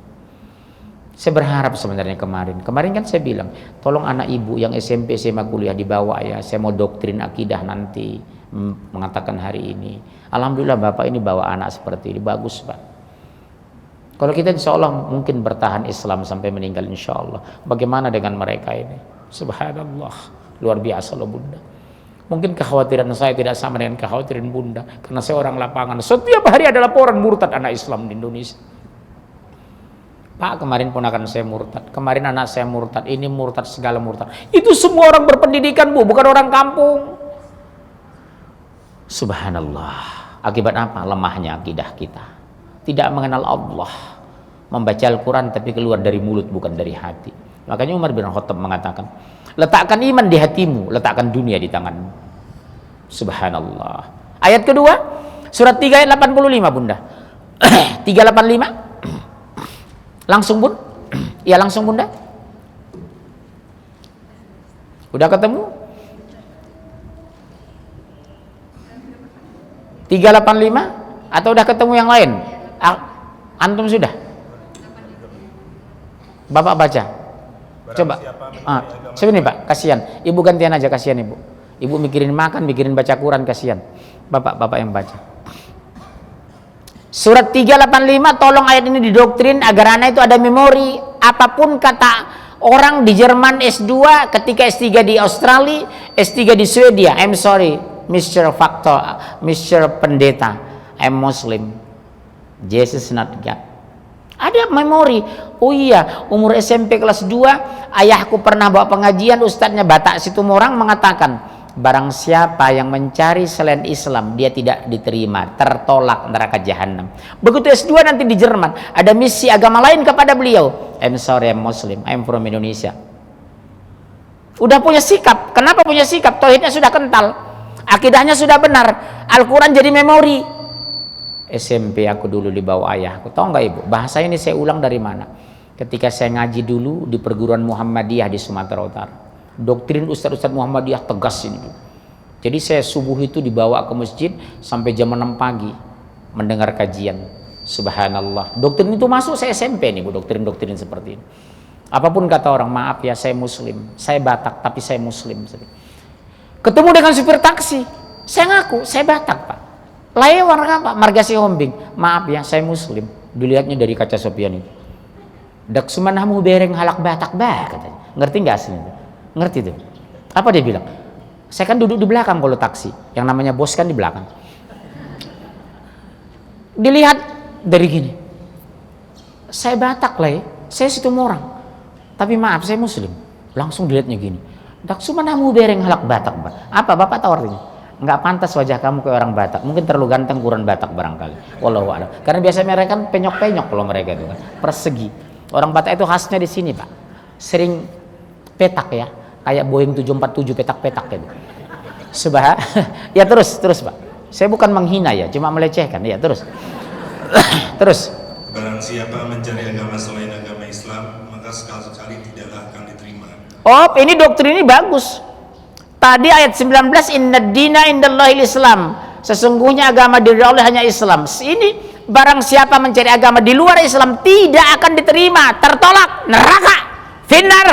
Saya berharap sebenarnya kemarin kan saya bilang, tolong anak Ibu yang SMP, SMA, kuliah dibawa ya. Saya mau doktrin akidah nanti mengatakan hari ini. Alhamdulillah Bapak ini bawa anak seperti ini, bagus Pak. Kalau kita insya Allah mungkin bertahan Islam sampai meninggal insya Allah. Bagaimana dengan mereka ini? Subhanallah, luar biasa loh Bunda. Mungkin kekhawatiran saya tidak sama dengan kekhawatiran Bunda, karena saya orang lapangan. Setiap hari ada laporan murtad anak Islam di Indonesia. Pak, kemarin ponakan saya murtad, kemarin anak saya murtad, ini murtad, segala murtad. Itu semua orang berpendidikan, Bu, bukan orang kampung. Subhanallah. Akibat apa? Lemahnya akidah kita. Tidak mengenal Allah, membaca Al-Quran tapi keluar dari mulut bukan dari hati. Makanya Umar bin Khattab mengatakan, letakkan iman di hatimu, letakkan dunia di tanganmu. Subhanallah. Ayat kedua, surat 3 ayat 85 Bunda. 385. Langsung Bun? Ya langsung Bunda. Udah ketemu? 385 atau udah ketemu yang lain? Antum sudah? Bapak baca. Coba. Sini Pak, kasihan. Ibu gantian aja, kasihan Ibu. Ibu mikirin makan, mikirin baca Quran, kasihan. Bapak yang baca. Surat 385, tolong ayat ini didoktrin agar anak itu ada memori. Apapun kata orang di Jerman S2, ketika S3 di Australia, S3 di Swedia, I'm sorry, Mr. Factor, Mr. Pendeta, I'm Muslim. Jesus not God. Ada memori. Oh iya, umur SMP kelas 2, ayahku pernah bawa pengajian, ustadznya Batak Situmorang mengatakan, barang siapa yang mencari selain Islam, dia tidak diterima, tertolak neraka jahanam. Begitu S2 nanti di Jerman, ada misi agama lain kepada beliau. I'm sorry, I'm Muslim, I'm from Indonesia. Udah punya sikap. Kenapa punya sikap? Tauhidnya sudah kental, akidahnya sudah benar, Al-Quran jadi memori. SMP aku dulu dibawa ayahku. Tahu nggak Ibu? Bahasa ini saya ulang dari mana? Ketika saya ngaji dulu di perguruan Muhammadiyah di Sumatera Utara. Doktrin Ustadz-Ustadz Muhammadiyah tegas ini. Jadi saya subuh itu dibawa ke masjid sampai jam 6 pagi mendengar kajian. Subhanallah. Doktrin itu masuk saya SMP nih Bu, doktrin-doktrin seperti ini. Apapun kata orang, maaf ya saya Muslim, saya Batak tapi saya Muslim. Ketemu dengan supir taksi, saya ngaku saya Batak Pak. Lain warna apa? Margasi Hombing. Maaf ya, saya Muslim. Dilihatnya dari kaca sopian itu. Dak sumanamu bereng halak Batak bah katanya. Ngerti nggak aslinya? Ngerti tuh. Apa dia bilang? Saya kan duduk di belakang kalau taksi. Yang namanya bos kan di belakang. Dilihat dari gini. Saya Batak lah, saya Situmorang. Tapi maaf, saya Muslim. Langsung dilihatnya gini. Dak sumanamu bereng halak Batak bah. Apa Bapak tahu artinya? Nggak pantas wajah kamu kayak orang Batak, mungkin terlalu ganteng kurang Batak barangkali. Wallahu a'lam. Karena biasanya mereka kan penyok-penyok kalau mereka itu kan, persegi. Orang Batak itu khasnya di sini Pak, sering petak ya, kayak Boeing 747 petak-petak gitu. Ya terus Pak. Saya bukan menghina ya, cuma melecehkan ya terus. Terus. Barang siapa mencari agama selain agama Islam, maka sekali-sekali tidaklah akan diterima. Oh, ini doktrin ini bagus. Tadi ayat 19, inna dina indallahil Islam. Sesungguhnya agama dari Allah hanya Islam. Ini barang siapa mencari agama di luar Islam tidak akan diterima, tertolak, neraka, finnar.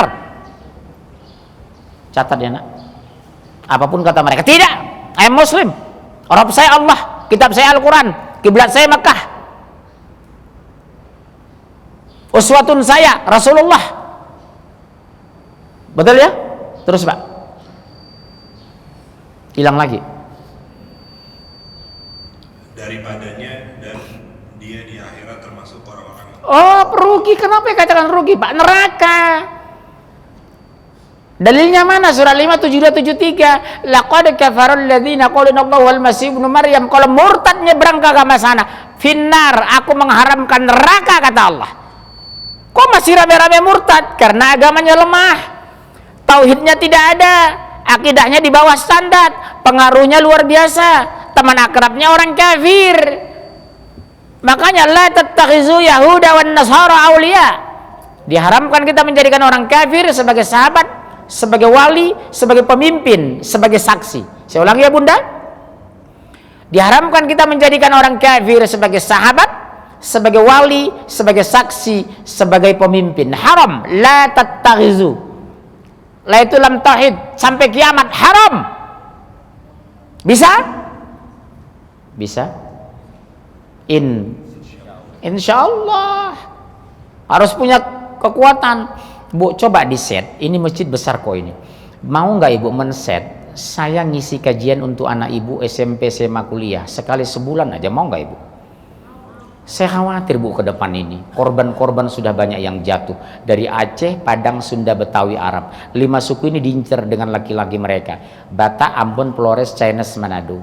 Catat ya nak. Apapun kata mereka, tidak. I am Muslim. Rabb saya Allah, kitab saya Al-Quran, kiblat saya Mekah. Uswatun saya Rasulullah. Betul ya? Terus Pak. Hilang lagi daripadanya dan dia di akhirat termasuk orang-orang. Oh, rugi. Kenapa katakan rugi, Pak? Neraka. Dalilnya mana? Surah 5 72 73. Laqad kafara alladziina qalu innallaha wal masih ibnu Maryam. Kalau murtad nyebrang ke agama sana, finnar, aku mengharamkan neraka, kata Allah. Kok masih rame-rame murtad? Karena agamanya lemah. Tauhidnya tidak ada, akidahnya di bawah standar, pengaruhnya luar biasa, teman akrabnya orang kafir. Makanya la tattakhizu yahuda wan nasara auliya. Diharamkan kita menjadikan orang kafir sebagai sahabat, sebagai wali, sebagai pemimpin, sebagai saksi. Saya ulangi ya Bunda. Diharamkan kita menjadikan orang kafir sebagai sahabat, sebagai wali, sebagai saksi, sebagai pemimpin. Haram. La tattakhizu. La itu lam tauhid sampai kiamat, haram. Bisa? Bisa. Insyaallah harus punya kekuatan. Bu, coba di set. Ini masjid besar kok ini. Mau nggak Ibu men-set? Saya ngisi kajian untuk anak Ibu SMP, SMA, kuliah sekali sebulan aja. Mau nggak Ibu? Saya khawatir Bu ke depan ini. Korban-korban sudah banyak yang jatuh. Dari Aceh, Padang, Sunda, Betawi, Arab. 5 suku ini diincar dengan laki-laki mereka. Batak, Ambon, Flores, Chinese, Manado.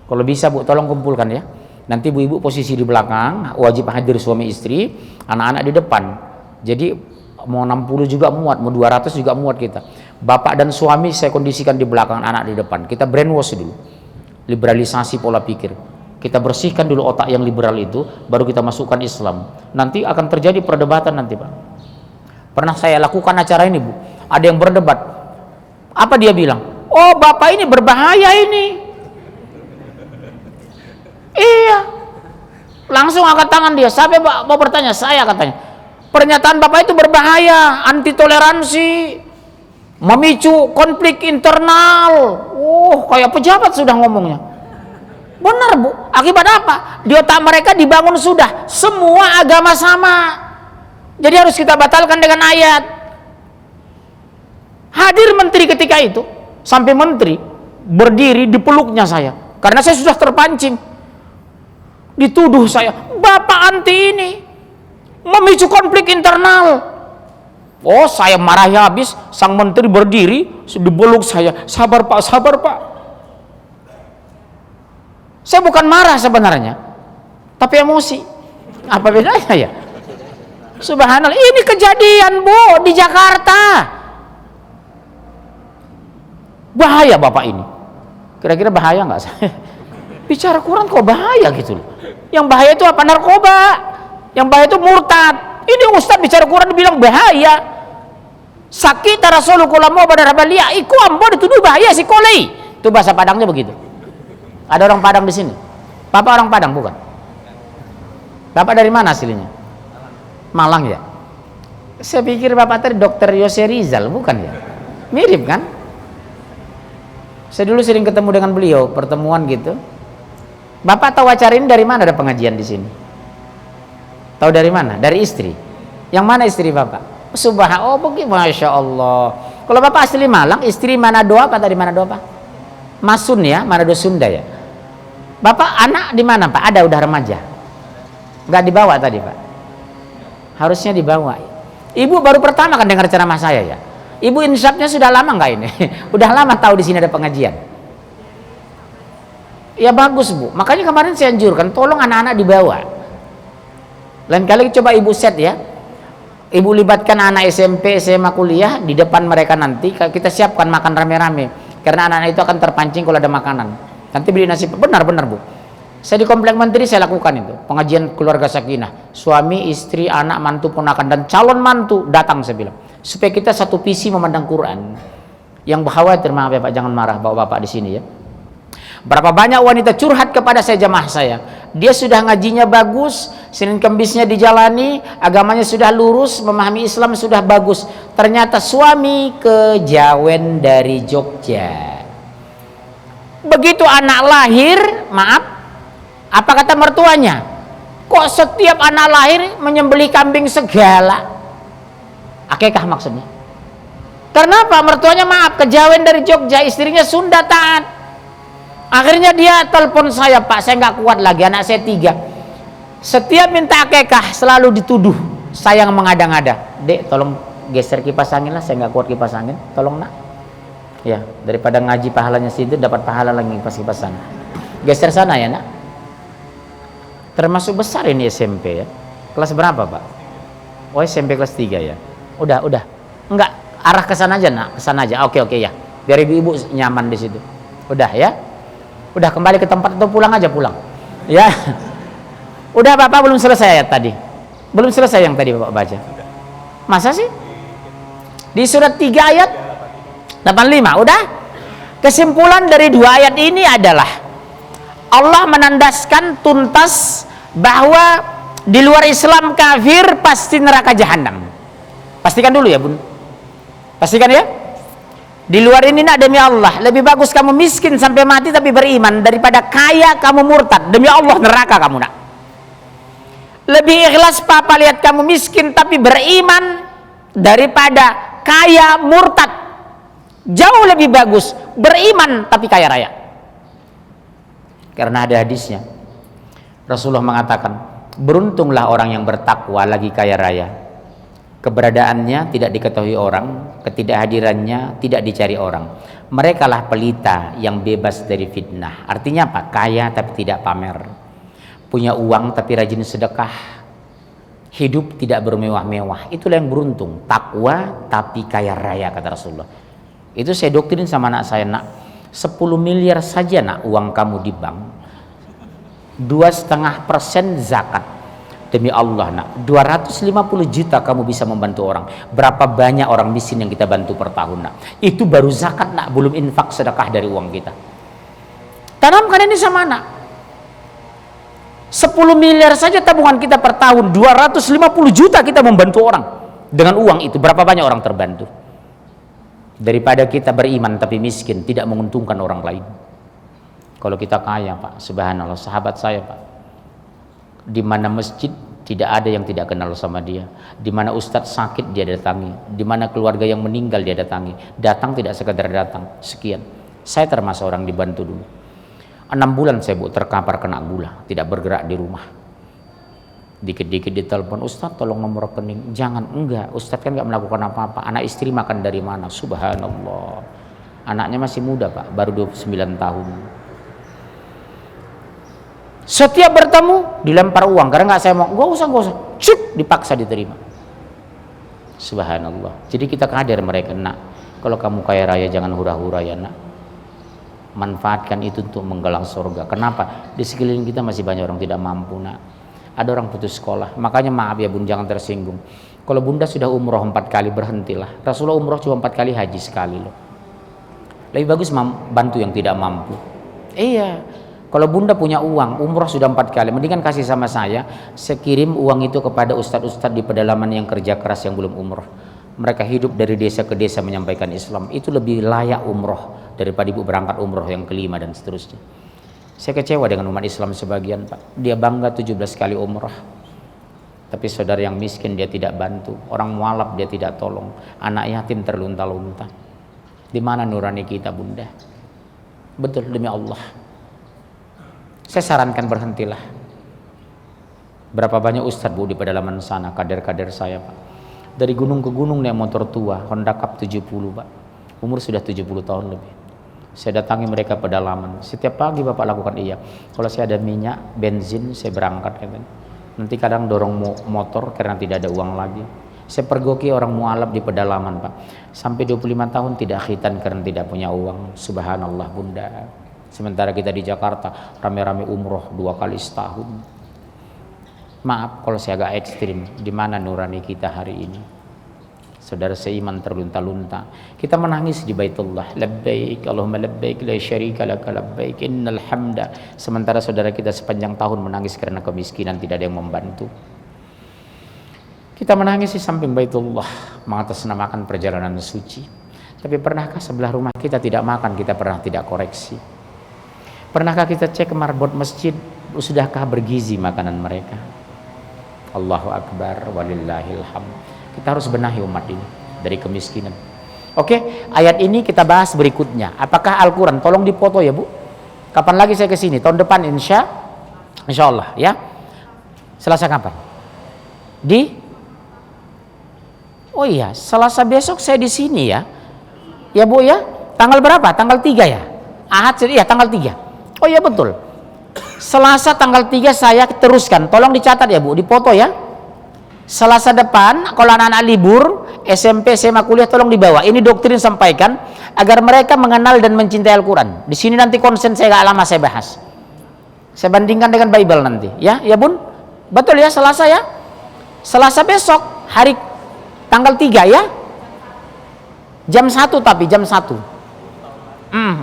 Kalau bisa Bu, tolong kumpulkan ya. Nanti Bu-ibu posisi di belakang, wajib hadir suami istri, anak-anak di depan. Jadi mau 60 juga muat, mau 200 juga muat kita. Bapak dan suami saya kondisikan di belakang, anak di depan. Kita brainwash dulu. Liberalisasi pola pikir. Kita bersihkan dulu otak yang liberal itu, baru kita masukkan Islam. Nanti akan terjadi perdebatan nanti Pak. Pernah saya lakukan acara ini Bu. Ada yang berdebat. Apa dia bilang? Oh Bapak ini berbahaya ini. Iya. Langsung angkat tangan dia. Sampai mau bertanya, saya katanya. Pernyataan Bapak itu berbahaya, anti toleransi, memicu konflik internal. Kayak pejabat sudah ngomongnya. Benar Bu. Akibat apa? Di otak mereka dibangun sudah semua agama sama. Jadi harus kita batalkan dengan ayat. Hadir menteri ketika itu, sampai menteri berdiri di peluknya saya, karena saya sudah terpancing. Dituduh saya, Bapak anti ini, memicu konflik internal. Oh, saya marahi habis. Sang menteri berdiri di peluk saya. Sabar Pak, sabar Pak. Saya bukan marah sebenarnya, tapi emosi. Apa bedanya ya? Subhanallah, ini kejadian Bu di Jakarta. Bahaya Bapak ini. Kira-kira bahaya nggak saya? Bicara Quran kok bahaya gitu loh. Yang bahaya itu apa? Narkoba. Yang bahaya itu murtad. Ini Ustadz bicara Quran bilang bahaya. Sakit Rasulullah mau pada rabalia iku ambo dituduh bahaya si kolei. Itu bahasa Padangnya begitu. Ada orang Padang di sini. Bapak orang Padang bukan? Bapak dari mana aslinya? Malang ya? Saya pikir Bapak tadi Dr. Yose Rizal, bukan ya? Mirip kan? Saya dulu sering ketemu dengan beliau, pertemuan gitu. Bapak tahu acara ini dari mana ada pengajian di sini? Tahu dari mana? Dari istri. Yang mana istri Bapak? Subhanallah, begitu, Masya Allah. Kalau Bapak asli Malang, istri Manado apa tadi? Manado apa? Masun ya, Manado Sunda ya. Bapak anak di mana Pak? Ada udah remaja? Nggak dibawa tadi Pak? Harusnya dibawa. Ibu baru pertama kan dengar ceramah saya ya. Ibu insafnya sudah lama nggak ini? Udah lama tahu di sini ada pengajian. Ya bagus Bu. Makanya kemarin saya anjurkan, tolong anak-anak dibawa. Lain kali coba Ibu set ya. Ibu libatkan anak SMP, SMA, kuliah di depan mereka nanti. Kita siapkan makan rame-rame. Karena anak-anak itu akan terpancing kalau ada makanan. Nanti beli nasi. Benar-benar Bu. Saya di komplek menteri saya lakukan itu. Pengajian keluarga sakinah. Suami, istri, anak, mantu, ponakan dan calon mantu datang saya bilang. Supaya kita satu visi memandang Quran. Yang khawatir, maaf ya Pak, jangan marah bawa Bapak di sini ya. Berapa banyak wanita curhat kepada saya, jamaah saya. Dia sudah ngajinya bagus, Senin Kemisnya dijalani, agamanya sudah lurus, memahami Islam sudah bagus. Ternyata suami kejawen dari Jogja. Begitu anak lahir, maaf, apa kata mertuanya? Kok setiap anak lahir menyembelih kambing segala? Akikah maksudnya? Karena apa? Mertuanya maaf, kejawen dari Jogja, istrinya Sunda taat. Akhirnya dia telepon saya, Pak, saya nggak kuat lagi, anak saya 3. Setiap minta akikah selalu dituduh saya yang mengada-ngada. Dek, tolong geser kipas angin lah, saya nggak kuat kipas angin, tolong nak. Ya, daripada ngaji pahalanya situ, dapat pahala lagi kipas sana. Geser sana ya nak. Termasuk besar ini SMP ya. Kelas berapa Pak? Oh SMP kelas 3 ya. Udah. Enggak, arah ke sana aja nak, ke sana aja. Oke ya. Biar ibu-ibu nyaman di situ. Udah ya. Udah kembali ke tempat atau pulang aja pulang. Ya. Udah Bapak belum selesai ayat tadi. Belum selesai yang tadi Bapak baca. Masa sih? Di surat 3 ayat 85. Udah. Kesimpulan dari 2 ayat ini adalah Allah menandaskan tuntas bahwa di luar Islam kafir pasti neraka jahanam. Pastikan dulu ya Bun. Pastikan ya. Di luar ini nak, demi Allah, lebih bagus kamu miskin sampai mati tapi beriman daripada kaya kamu murtad. Demi Allah neraka kamu nak. Lebih ikhlas papa lihat kamu miskin tapi beriman daripada kaya murtad. Jauh lebih bagus beriman tapi kaya raya. Karena ada hadisnya. Rasulullah mengatakan, beruntunglah orang yang bertakwa lagi kaya raya. Keberadaannya tidak diketahui orang, ketidakhadirannya tidak dicari orang. Merekalah pelita yang bebas dari fitnah. Artinya apa? Kaya tapi tidak pamer. Punya uang tapi rajin sedekah. Hidup tidak bermewah-mewah. Itulah yang beruntung. Takwa tapi kaya raya, kata Rasulullah. Itu saya doktrin sama anak saya, nak. 10 miliar saja nak uang kamu di bank. 2,5% zakat. Demi Allah nak, 250 juta kamu bisa membantu orang. Berapa banyak orang miskin yang kita bantu per tahun nak. Itu baru zakat nak, belum infak sedekah dari uang kita. Tanamkan ini sama anak. 10 miliar saja tabungan kita per tahun, 250 juta kita membantu orang. Dengan uang itu berapa banyak orang terbantu. Daripada kita beriman tapi miskin, tidak menguntungkan orang lain. Kalau kita kaya Pak, subhanallah, sahabat saya Pak, di mana masjid tidak ada yang tidak kenal sama dia, di mana ustadz sakit dia datangi, di mana keluarga yang meninggal dia datangi. Datang tidak sekedar datang, sekian. Saya termasuk orang dibantu dulu. 6 bulan saya Bu terkapar kena gula, tidak bergerak di rumah. Dikit-dikit ditelepon, Ustadz tolong nomor rekening. Jangan, enggak, Ustadz kan enggak melakukan apa-apa. Anak istri makan dari mana? Subhanallah. Anaknya masih muda Pak, baru 29 tahun. Setiap bertemu dilempar uang, karena nggak saya mau, gak usah, cuk, dipaksa diterima. Subhanallah. Jadi kita kader mereka, nak, kalau kamu kaya raya jangan hura-hura ya nak. Manfaatkan itu untuk menggalang surga. Kenapa? Di sekeliling kita masih banyak orang tidak mampu nak. Ada orang putus sekolah. Makanya maaf ya Bun, jangan tersinggung. Kalau Bunda sudah umroh 4 kali, berhentilah. Rasulullah umroh cuma 4 kali, haji sekali loh. Lebih bagus bantu yang tidak mampu. Iya. Kalau Bunda punya uang, umroh sudah 4 kali, mendingan kasih sama saya kirim uang itu kepada ustadz-ustadz di pedalaman yang kerja keras yang belum umroh. Mereka hidup dari desa ke desa menyampaikan Islam. Itu lebih layak umroh daripada ibu berangkat umroh yang kelima dan seterusnya. Saya kecewa dengan umat Islam sebagian Pak. Dia bangga 17 kali umroh, tapi saudara yang miskin dia tidak bantu. Orang mualaf dia tidak tolong. Anak yatim terlunta-lunta. Di mana nurani kita Bunda? Betul, demi Allah. Saya sarankan berhentilah. Berapa banyak ustadz Bu di pedalaman sana, kader-kader saya Pak. Dari gunung ke gunung naik motor tua, Honda Cup 70 Pak. Umur sudah 70 tahun lebih. Saya datangi mereka pedalaman. Setiap pagi Bapak lakukan iya. Kalau saya ada minyak, bensin, saya berangkat. Nanti kadang dorong motor karena tidak ada uang lagi. Saya pergoki orang mualaf di pedalaman Pak. Sampai 25 tahun tidak khitan karena tidak punya uang. Subhanallah Bunda. Sementara kita di Jakarta rame-rame umroh 2 kali setahun. Maaf kalau saya agak ekstrim. Di mana nurani kita hari ini? Saudara seiman terlunta-lunta. Kita menangis di Baitullah. Labbaik Allahumma labbaik la syarika laka labbaik innal hamda. Sementara saudara kita sepanjang tahun menangis karena kemiskinan, tidak ada yang membantu. Kita menangis di samping Baitullah mengatasnamakan perjalanan suci. Tapi pernahkah sebelah rumah kita tidak makan, kita pernah tidak koreksi? Pernahkah kita cek marbot masjid, sudahkah bergizi makanan mereka? Allahu Akbar walillahil hamd. Kita harus benahi umat ini dari kemiskinan. Oke, ayat ini kita bahas berikutnya. Apakah Al-Quran? Tolong dipoto ya Bu. Kapan lagi saya ke sini? Tahun depan insya Allah ya. Selasa kapan? Oh iya, Selasa besok saya di sini ya. Ya Bu ya. Tanggal berapa? Tanggal 3 ya? Ahad, iya tanggal 3. Oh iya betul. Selasa tanggal 3 saya teruskan. Tolong dicatat ya Bu, dipoto ya. Selasa depan kalau anak-anak libur SMP, SMA, kuliah tolong dibawa. Ini doktrin sampaikan agar mereka mengenal dan mencintai Al-Quran. Di sini nanti konsen saya gak lama saya bahas. Saya bandingkan dengan Bible nanti. Ya Bun? Betul ya Selasa ya? Selasa besok hari tanggal 3 ya? Jam 1 tapi jam 1.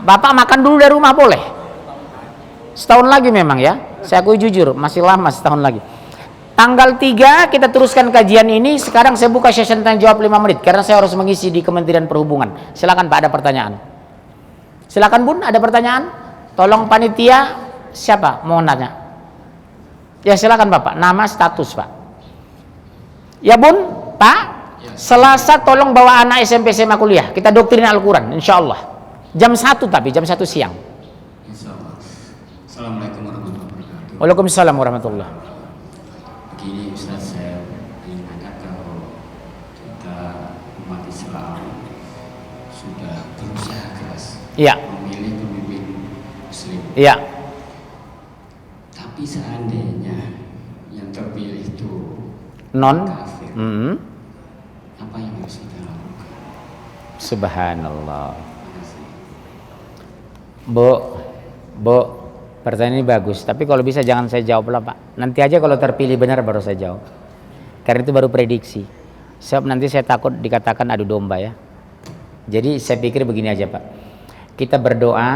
Bapak makan dulu dari rumah boleh? Setahun lagi memang ya. Saya akui jujur masih lama setahun lagi. Tanggal 3 kita teruskan kajian ini. Sekarang saya buka session tanya jawab 5 menit karena saya harus mengisi di Kementerian Perhubungan. Silakan Pak, ada pertanyaan. Silakan Bun, ada pertanyaan? Tolong panitia, siapa mau nanya? Ya silakan Bapak, nama status Pak. Ya Bun, Pak, Selasa tolong bawa anak SMP SMA kuliah. Kita doktrin Al-Quran insya Allah. Jam 1 tapi jam 1 siang. Insyaallah. Assalamualaikum warahmatullahi wabarakatuh. Waalaikumsalam warahmatullahi. Begini Ustaz, saya ingin tanya kalau kita umat Islam sudah berusaha keras Iya. memilih pemimpin Muslim, Iya. tapi seandainya yang terpilih itu Non. kafir, apa yang harus kita lakukan? Subhanallah. Terima kasih. Bu, pertanyaan ini bagus. Tapi kalau bisa jangan saya jawab lah Pak. Nanti aja kalau terpilih benar baru saya jawab. Karena itu baru prediksi. Sebab nanti saya takut dikatakan adu domba ya. Jadi saya pikir begini aja Pak. Kita berdoa,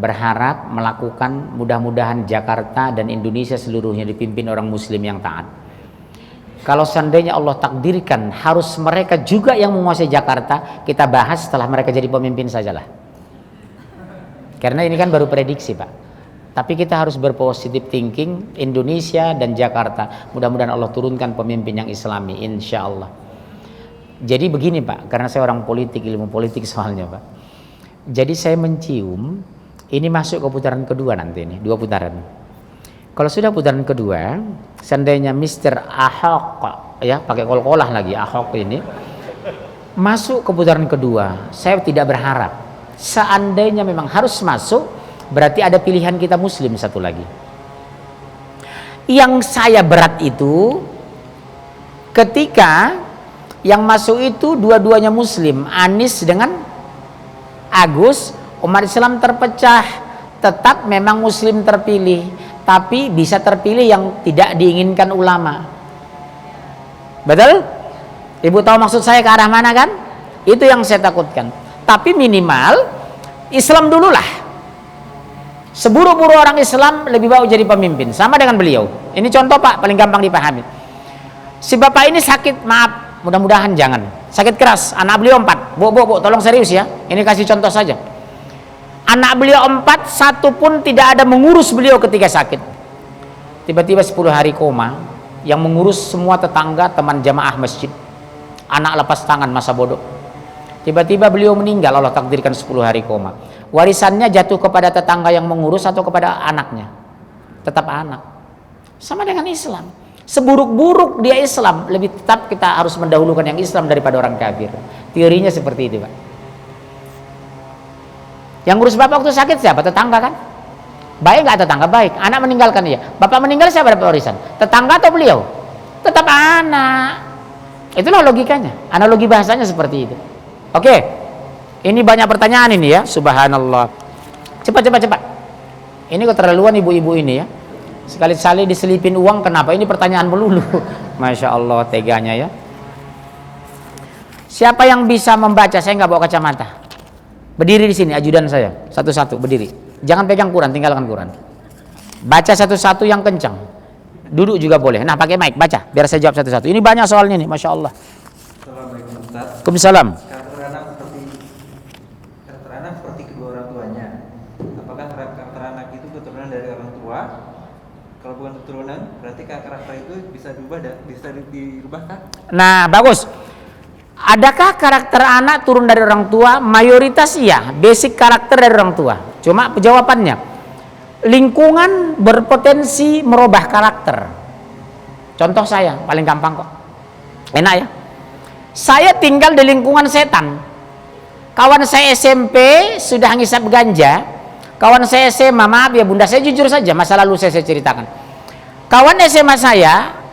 berharap, melakukan, mudah-mudahan Jakarta dan Indonesia seluruhnya dipimpin orang Muslim yang taat. Kalau seandainya Allah takdirkan harus mereka juga yang menguasai Jakarta, kita bahas setelah mereka jadi pemimpin sajalah. Karena ini kan baru prediksi Pak. Tapi kita harus berpositif thinking, Indonesia dan Jakarta. Mudah-mudahan Allah turunkan pemimpin yang Islami, insya Allah. Jadi begini Pak, karena saya orang politik, ilmu politik soalnya Pak. Jadi saya mencium, ini masuk ke putaran kedua nanti ini, 2 putaran. Kalau sudah putaran kedua, seandainya Mr. Ahok, ya pakai kol-kolah lagi Ahok ini, masuk ke putaran kedua, saya tidak berharap. Seandainya memang harus masuk, berarti ada pilihan kita Muslim satu lagi. Yang saya berat itu ketika yang masuk itu dua-duanya Muslim, Anies dengan Agus, umat Islam terpecah. Tetap memang Muslim terpilih, tapi bisa terpilih yang tidak diinginkan ulama. Betul? Ibu tahu maksud saya ke arah mana kan? Itu yang saya takutkan. Tapi minimal Islam dululah. Seburuk-buruk orang Islam lebih baik jadi pemimpin. Sama dengan beliau. Ini contoh Pak, paling gampang dipahami. Si bapak ini sakit, maaf, mudah-mudahan jangan. Sakit keras, anak beliau 4. Bu, tolong serius ya. Ini kasih contoh saja. Anak beliau 4, satu pun tidak ada mengurus beliau ketika sakit. Tiba-tiba 10 hari koma. Yang mengurus semua tetangga, teman jamaah masjid. Anak lepas tangan masa bodoh. Tiba-tiba beliau meninggal, Allah takdirkan 10 hari koma. Warisannya jatuh kepada tetangga yang mengurus atau kepada anaknya? Tetap anak. Sama dengan Islam. Seburuk-buruk dia Islam, lebih tetap kita harus mendahulukan yang Islam daripada orang kafir. Teorinya seperti itu Pak. Yang ngurus bapak waktu sakit siapa? Tetangga kan? Baik nggak tetangga? Baik. Anak meninggalkan dia. Bapak meninggal siapa dapat warisan? Tetangga atau beliau? Tetap anak. Itulah logikanya. Analogi bahasanya seperti itu. Oke. Ini banyak pertanyaan ini ya. Subhanallah. Cepat. Ini keterlaluan ibu-ibu ini ya. Sekali-sekali diselipin uang, kenapa? Ini pertanyaan melulu. Masya Allah teganya ya. Siapa yang bisa membaca? Saya nggak bawa kacamata. Berdiri di sini, ajudan saya. Satu-satu berdiri. Jangan pegang Quran, tinggalkan Quran. Baca satu-satu yang kencang. Duduk juga boleh. Nah, pakai mic, baca. Biar saya jawab satu-satu. Ini banyak soalnya nih, Masya Allah. Assalamualaikum Ustaz. Waalaikumsalam. Karakter anak seperti kedua orang tuanya. Apakah karakter anak itu keturunan dari orang tua? Kalau bukan keturunan, berarti karakter itu bisa dirubahkah? Nah, bagus. Adakah karakter anak turun dari orang tua? Mayoritas iya, basic karakter dari orang tua. Cuma jawabannya, lingkungan berpotensi merubah karakter. Contoh saya, paling gampang kok. Enak ya. Saya tinggal di lingkungan setan. Kawan saya SMP sudah ngisap ganja. Kawan saya SMA, maaf ya bunda, saya jujur saja, masa lalu saya ceritakan. Kawan SMA saya,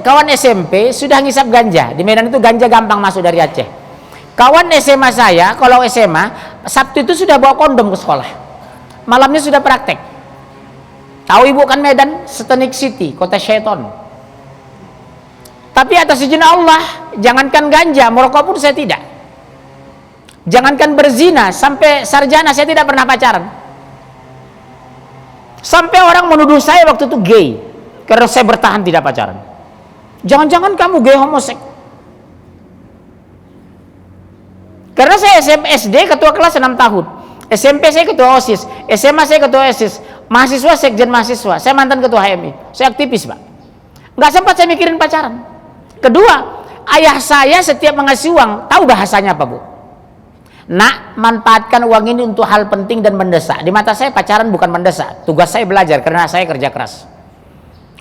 kawan SMP sudah ngisap ganja. Di Medan itu ganja gampang masuk dari Aceh. Kawan SMA saya, kalau SMA, Sabtu itu sudah bawa kondom ke sekolah. Malamnya sudah praktek. Tahu ibu kan Medan, Setanik City, kota syaitan. Tapi atas izin Allah, jangankan ganja, merokok pun saya tidak. Jangankan berzina, sampai sarjana saya tidak pernah pacaran. Sampai orang menuduh saya waktu itu gay, karena saya bertahan tidak pacaran. Jangan-jangan kamu gay homosek. Karena saya SD ketua kelas 6 tahun, SMP saya ketua OSIS, SMA saya ketua OSIS, mahasiswa sekjen mahasiswa, saya mantan ketua HMI, saya aktivis pak. Nggak sempat saya mikirin pacaran. Kedua, ayah saya setiap mengasih uang, tahu bahasanya apa bu? Nak, manfaatkan uang ini untuk hal penting dan mendesak. Di mata saya pacaran bukan mendesak, tugas saya belajar karena saya kerja keras.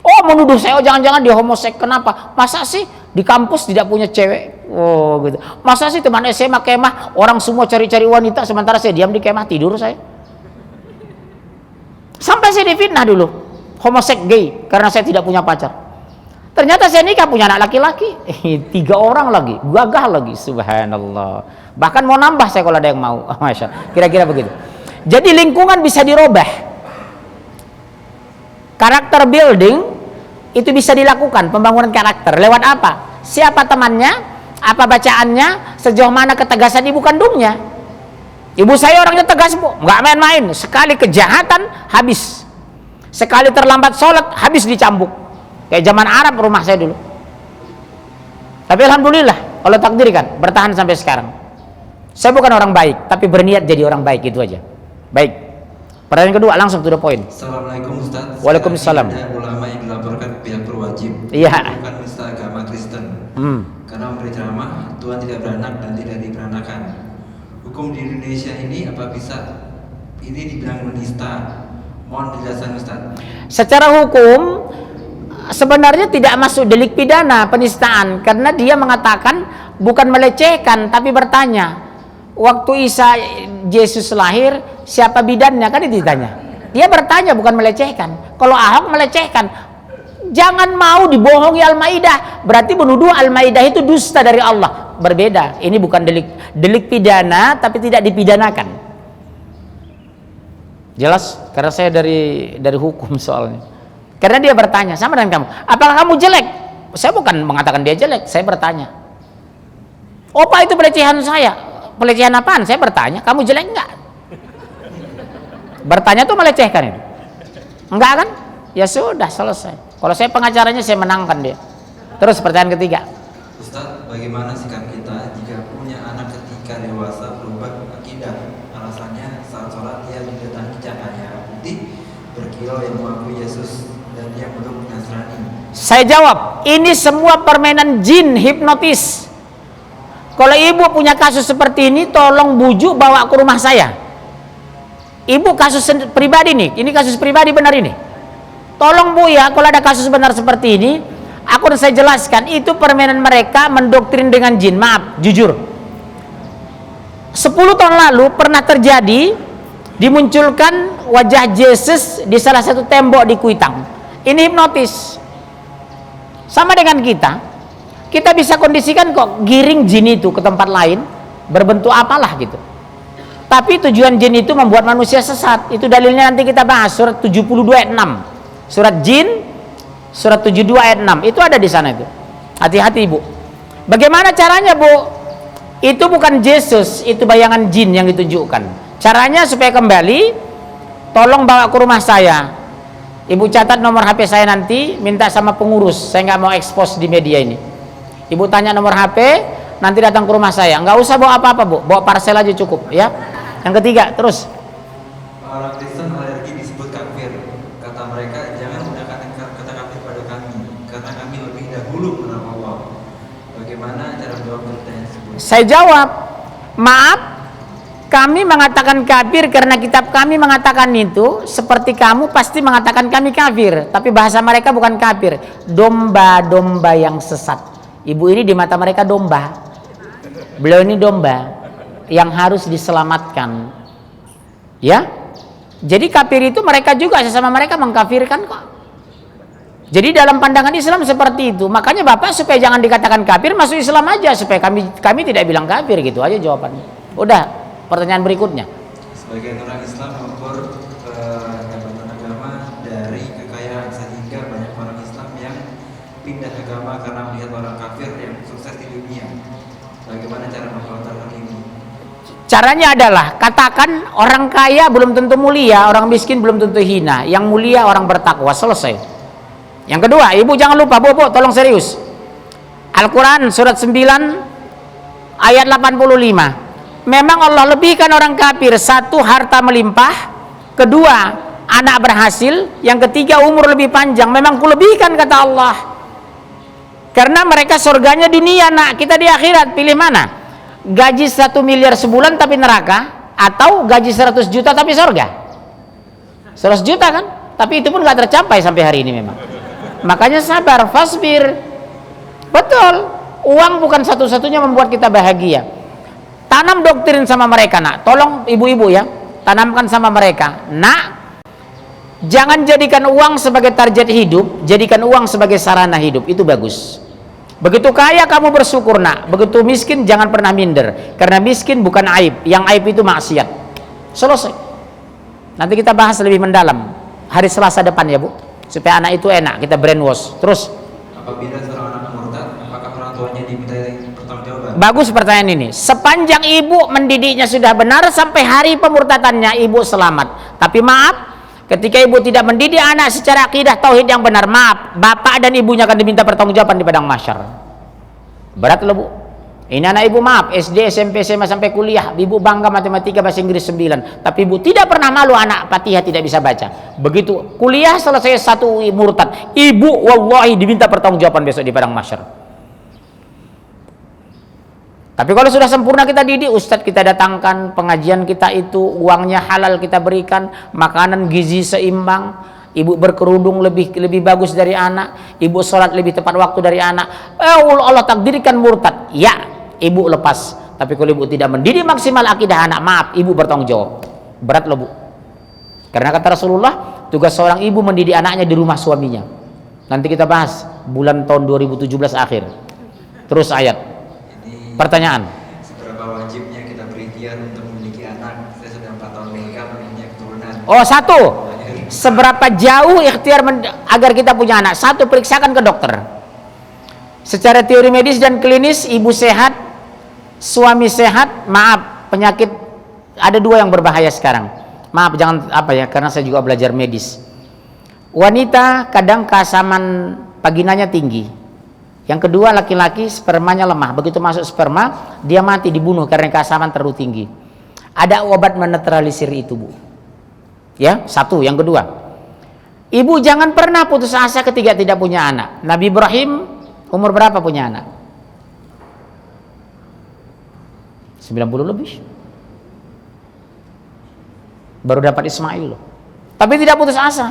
Oh menuduh saya, oh jangan-jangan dia homosek, kenapa? Masa sih di kampus tidak punya cewek? Oh gitu. Masa sih teman SMA kemah orang semua cari-cari wanita sementara saya diam di kemah tidur saya. Sampai saya difitnah dulu, homosek gay karena saya tidak punya pacar. Ternyata saya nikah punya anak laki-laki, 3 orang lagi, gagah lagi, subhanallah. Bahkan mau nambah saya kalau ada yang mau, masya Allah. Kira-kira begitu. Jadi lingkungan bisa dirubah. Karakter building itu bisa dilakukan, pembangunan karakter. Lewat apa? Siapa temannya? Apa bacaannya? Sejauh mana ketegasan ibu kandungnya? Ibu saya orangnya tegas bu, nggak main-main. Sekali kejahatan habis. Sekali terlambat sholat habis dicambuk. Kayak zaman Arab rumah saya dulu. Tapi alhamdulillah Allah takdirkan bertahan sampai sekarang. Saya bukan orang baik, tapi berniat jadi orang baik, itu aja. Baik. Pertanyaan kedua langsung to the point. Assalamualaikum Ustaz. Waalaikumsalam. Ada ulama yang dilaporkan pihak berwajib. Iya. Bukan menista agama Kristen. Karena memberi ceramah Tuhan tidak beranak dan tidak diperanakan. Hukum di Indonesia ini apa bisa ini dibilang menista? Mohon penjelasan Ustaz. Secara hukum sebenarnya tidak masuk delik pidana penistaan karena dia mengatakan bukan melecehkan tapi bertanya. Waktu Isa Yesus lahir siapa bidannya, kan itu ditanya. Dia bertanya bukan melecehkan. Kalau Ahok melecehkan, jangan mau dibohongi Al-Maidah, berarti menuduh Al-Maidah itu dusta dari Allah. Berbeda, ini bukan delik pidana tapi tidak dipidanakan. Jelas? Karena saya dari hukum soalnya. Karena dia bertanya sama dengan kamu, apakah kamu jelek? Saya bukan mengatakan dia jelek, saya bertanya. Oh Pak, itu pelecehan saya. Pelecehan apaan? Saya bertanya, kamu jelek enggak? Bertanya tuh melecehkan itu. Enggak kan? Ya sudah, selesai. Kalau saya pengacaranya saya menangkan dia. Terus pertanyaan ketiga. Ustaz, bagaimana sikap kita jika punya anak ketika dewasa berubah akidah? Alasannya saat sholat dia mendatangi cahaya putih berkilau yang mengakui Yesus dan dia belum Nasrani. Saya jawab, ini semua permainan jin hipnotis. Kalau ibu punya kasus seperti ini, tolong bujuk bawa ke rumah saya. Ibu kasus pribadi nih, ini kasus pribadi benar ini. Tolong bu ya, kalau ada kasus benar seperti ini, aku saya jelaskan, itu permainan mereka mendoktrin dengan jin. Maaf, jujur. 10 tahun lalu pernah terjadi, dimunculkan wajah Yesus di salah satu tembok di Kuitang. Ini hipnotis. Sama dengan kita bisa kondisikan kok giring jin itu ke tempat lain berbentuk apalah gitu. Tapi tujuan jin itu membuat manusia sesat. Itu dalilnya nanti kita bahas surat 72 ayat 6. Surat jin surat 72 ayat 6 itu ada di sana itu. Hati-hati ibu. Bagaimana caranya bu? Itu bukan Yesus, itu bayangan jin yang ditunjukkan. Caranya supaya kembali, tolong bawa ke rumah saya. Ibu catat nomor HP saya nanti, minta sama pengurus. Saya nggak mau expose di media ini. Ibu tanya nomor HP, nanti datang ke rumah saya. Nggak usah bawa apa-apa bu, bawa parcel aja cukup ya. Yang ketiga, terus. Orang Kristen alergi disebut kafir. Kata mereka, jangan gunakan kata kafir pada kami, karena kami lebih dahulu mengenal Allah. Bagaimana cara menjawab pertanyaan tersebut? Saya jawab, maaf, Kami mengatakan kafir karena kitab kami mengatakan itu, seperti kamu pasti mengatakan kami kafir, tapi bahasa mereka bukan kafir. Domba-domba yang sesat. Ibu ini di mata mereka domba. Beliau ini domba yang harus diselamatkan. Ya. Jadi kafir itu mereka juga sesama mereka mengkafirkan kok. Jadi dalam pandangan Islam seperti itu. Makanya Bapak supaya jangan dikatakan kafir, masuk Islam aja supaya kami tidak bilang kafir, gitu aja jawabannya. Udah. Pertanyaan berikutnya. Sebagai orang Islam mengukur jabatan agama dari kekayaan, sehingga banyak orang Islam yang pindah agama karena melihat orang kafir yang sukses di dunia. Bagaimana cara mengkontrol ini? Caranya adalah katakan orang kaya belum tentu mulia, orang miskin belum tentu hina. Yang mulia orang bertakwa, selesai. Yang kedua, ibu jangan lupa, Bobo, tolong serius. Al-Quran surat 9 ayat 85. Memang Allah lebihkan orang kafir, satu, harta melimpah, kedua, anak berhasil, yang ketiga, umur lebih panjang. Memang kulebihkan, kata Allah, karena mereka surganya dunia, nak, kita di akhirat. Pilih mana? Gaji 1 miliar sebulan tapi neraka, atau gaji 100 juta tapi surga? 100 juta kan? Tapi itu pun gak tercapai sampai hari ini memang. Makanya sabar, fasbir. Betul, uang bukan satu-satunya membuat kita bahagia. Tanam doktrin sama mereka, nak. Tolong ibu-ibu ya, tanamkan sama mereka, nak. Jangan jadikan uang sebagai target hidup, jadikan uang sebagai sarana hidup. Itu bagus. Begitu kaya kamu bersyukur, nak. Begitu miskin jangan pernah minder, karena miskin bukan aib, yang aib itu maksiat. Selesai. Nanti kita bahas lebih mendalam hari Selasa depan ya, Bu, supaya anak itu enak, kita brainwash. Terus, apabila seorang anak murtad, apakah orang tuanya diminta pertanggungjawaban? bagus pertanyaan ini. Sepanjang ibu mendidiknya sudah benar, sampai hari pemurtadannya ibu selamat. Tapi maaf, ketika ibu tidak mendidik anak secara akidah tauhid yang benar, maaf, bapak dan ibunya akan diminta pertanggungjawaban di padang mahsyar. Berat loh, Bu. Ini anak ibu, maaf, SD, SMP, SMA sampai kuliah, ibu bangga matematika bahasa Inggris 9, tapi ibu tidak pernah malu anak Fatihah tidak bisa baca. Begitu kuliah selesai satu murtad, ibu wallahi diminta pertanggungjawaban besok di padang mahsyar. Tapi kalau sudah sempurna kita didik, ustadz kita datangkan, pengajian kita itu uangnya halal kita berikan, makanan gizi seimbang, ibu berkerudung lebih bagus dari anak, ibu sholat lebih tepat waktu dari anak. Allah takdirkan murtad, ya ibu lepas. Tapi kalau ibu tidak mendidik maksimal akidah anak, maaf, ibu bertanggung jawab. Berat loh, Bu. Karena kata Rasulullah, tugas seorang ibu mendidik anaknya di rumah suaminya. Nanti kita bahas bulan tahun 2017 akhir. Terus ayat. Pertanyaan. Seberapa wajibnya kita berikhtiar untuk memiliki anak? Saya sudah 4 tahun menikah, punya keturunan. Oh, satu. Seberapa jauh ikhtiar agar kita punya anak? Satu, periksakan ke dokter. Secara teori medis dan klinis, ibu sehat, suami sehat, maaf, penyakit ada 2 yang berbahaya sekarang. Maaf, jangan apa ya, karena saya juga belajar medis. Wanita kadang keasaman vaginanya tinggi. Yang kedua, laki-laki spermanya lemah. Begitu masuk sperma, dia mati, dibunuh karena keasaman terlalu tinggi. Ada obat menetralisir itu, Bu. Ya, satu. Yang kedua, ibu jangan pernah putus asa ketika tidak punya anak. Nabi Ibrahim umur berapa punya anak? 90 lebih. Baru dapat Ismail loh. Tapi tidak putus asa.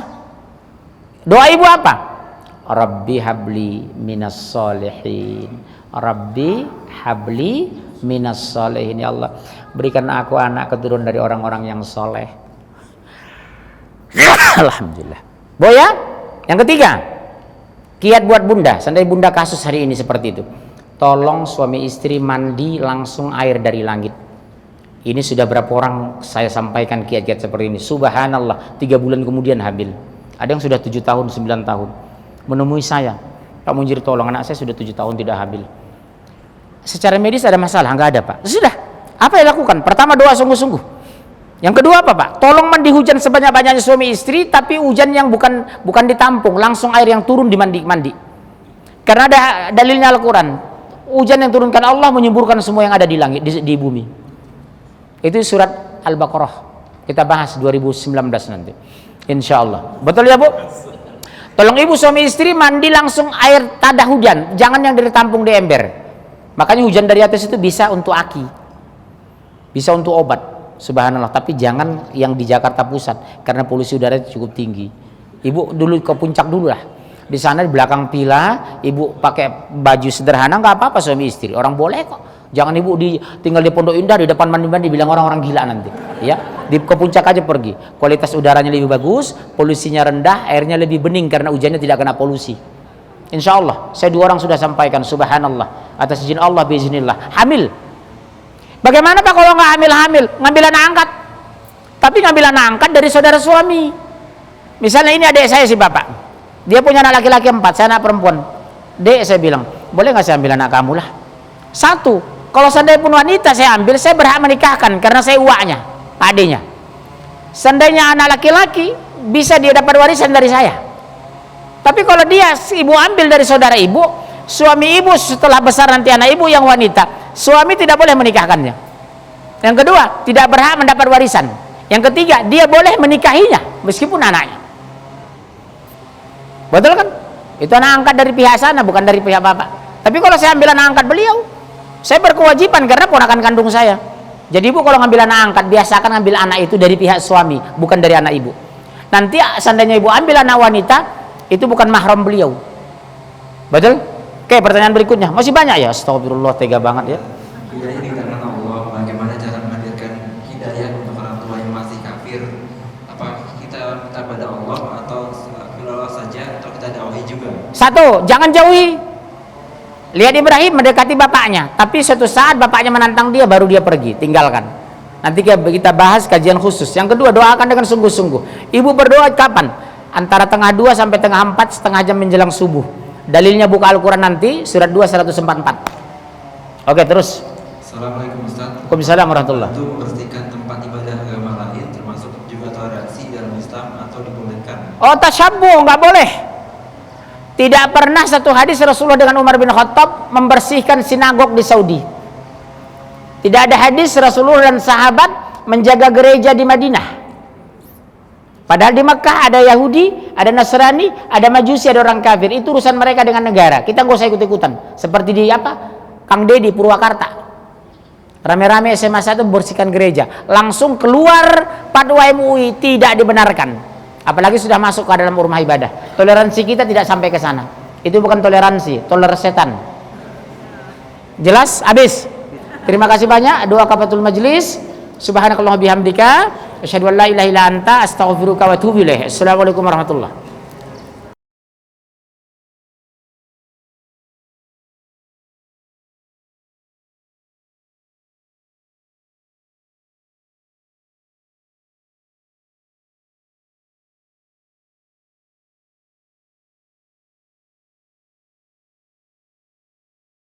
Doa ibu apa? Rabbi habli minas solihin. Rabbi habli minas solihin. Ya Allah, berikan aku anak keturunan dari orang-orang yang soleh. Alhamdulillah. Boya, yang ketiga, kiat buat bunda. Seandainya bunda kasus hari ini seperti itu, tolong suami istri mandi langsung air dari langit. Ini sudah berapa orang saya sampaikan kiat-kiat seperti ini. Subhanallah, 3 bulan kemudian hamil. Ada yang sudah 7 tahun, 9 tahun menemui saya, Pak Munjir tolong anak saya sudah 7 tahun tidak hamil. Secara medis ada masalah? Enggak ada, Pak. Sudah, apa yang dilakukan? Pertama, doa sungguh-sungguh. Yang kedua apa, Pak? Tolong mandi hujan sebanyak-banyaknya suami istri, tapi hujan yang bukan ditampung, langsung air yang turun mandi. Karena ada dalilnya Al-Quran. Hujan yang turunkan Allah menyemburkan semua yang ada di langit, di bumi. Itu surat Al-Baqarah. Kita bahas 2019 nanti, insya Allah. Betul ya, Bu? Tolong ibu suami istri mandi langsung air tadah hujan, jangan yang dari tampung di ember. Makanya hujan dari atas itu bisa untuk aki, bisa untuk obat. Subhanallah. Tapi jangan yang di Jakarta Pusat karena polusi udara cukup tinggi. Ibu dulu ke puncak dulu lah. Di sana di belakang villa, ibu pakai baju sederhana nggak apa-apa suami istri. Orang boleh kok. Jangan ibu tinggal di Pondok Indah di depan mandi-mandi bilang orang-orang gila nanti. Ya, ke puncak aja pergi. Kualitas udaranya lebih bagus, polusinya rendah, airnya lebih bening karena hujannya tidak kena polusi. Insya Allah, saya 2 orang sudah sampaikan. Subhanallah, atas izin Allah, biiznillah. Hamil. Bagaimana Pak kalau nggak hamil? Ngambil anak angkat. Tapi ngambil anak angkat dari saudara suami. Misalnya ini adik saya si bapak. Dia punya anak laki-laki 4, saya anak perempuan. Dek, saya bilang, boleh nggak saya ambil anak kamu lah? 1, kalau seandainya pun wanita saya ambil, saya berhak menikahkan karena saya uaknya, adiknya. Seandainya anak laki-laki, bisa dia dapat warisan dari saya. Tapi kalau dia ibu ambil dari saudara ibu, suami ibu setelah besar nanti anak ibu yang wanita, suami tidak boleh menikahkannya. Yang kedua, tidak berhak mendapat warisan. Yang ketiga, dia boleh menikahinya meskipun anaknya. Betul kan? Itu anak angkat dari pihak sana, bukan dari pihak bapak. Tapi kalau saya ambil anak angkat beliau, saya berkewajiban karena ponakan kandung saya. Jadi ibu kalau ngambil anak angkat, biasakan ngambil anak itu dari pihak suami, bukan dari anak ibu. Nanti seandainya ibu ambil anak wanita, itu bukan mahram beliau. Betul? Oke, pertanyaan berikutnya. Masih banyak ya? Astagfirullah, tega banget ya. Hidayah di tangan Allah, bagaimana cara menghadirkan hidayah untuk orang tua yang masih kafir? Apakah kita minta pada Allah atau saja atau kita dakwahi juga? 1, jangan jauhi. Lihat Ibrahim mendekati bapaknya, tapi suatu saat bapaknya menantang dia, baru dia pergi, tinggalkan. Nanti kita bahas kajian khusus. Yang kedua, doakan dengan sungguh-sungguh. Ibu berdoa kapan? Antara tengah 2 sampai tengah 4, setengah jam menjelang subuh. Dalilnya buka Al-Quran nanti, surat 2, 144. Oke, terus. Assalamualaikum Ustaz. Waalaikumsalam warahmatullahi. Itu membersihkan tempat ibadah agama lain, termasuk juga toleransi dalam Islam atau dibolehkan? Oh, tasyabbuh, nggak boleh. Tidak pernah satu hadis Rasulullah dengan Umar bin Khattab membersihkan sinagog di Saudi. Tidak ada hadis Rasulullah dan sahabat menjaga gereja di Madinah. Padahal di Mekah ada Yahudi, ada Nasrani, ada Majusi, ada orang kafir. Itu urusan mereka dengan negara. Kita nggak usah ikut-ikutan. Seperti di Kang Dedi Purwakarta. Rame-rame SMA 1 membersihkan gereja. Langsung keluar fatwa MUI, tidak dibenarkan. Apalagi sudah masuk ke dalam rumah ibadah. Toleransi kita tidak sampai ke sana. Itu bukan toleransi, toler setan. Jelas? Habis. Terima kasih banyak. Doa kafatul majlis. Subhanakallahumma bihamdika asyhadu an la ilaha illa anta astaghfiruka wa atubu ilaik. Assalamualaikum warahmatullahi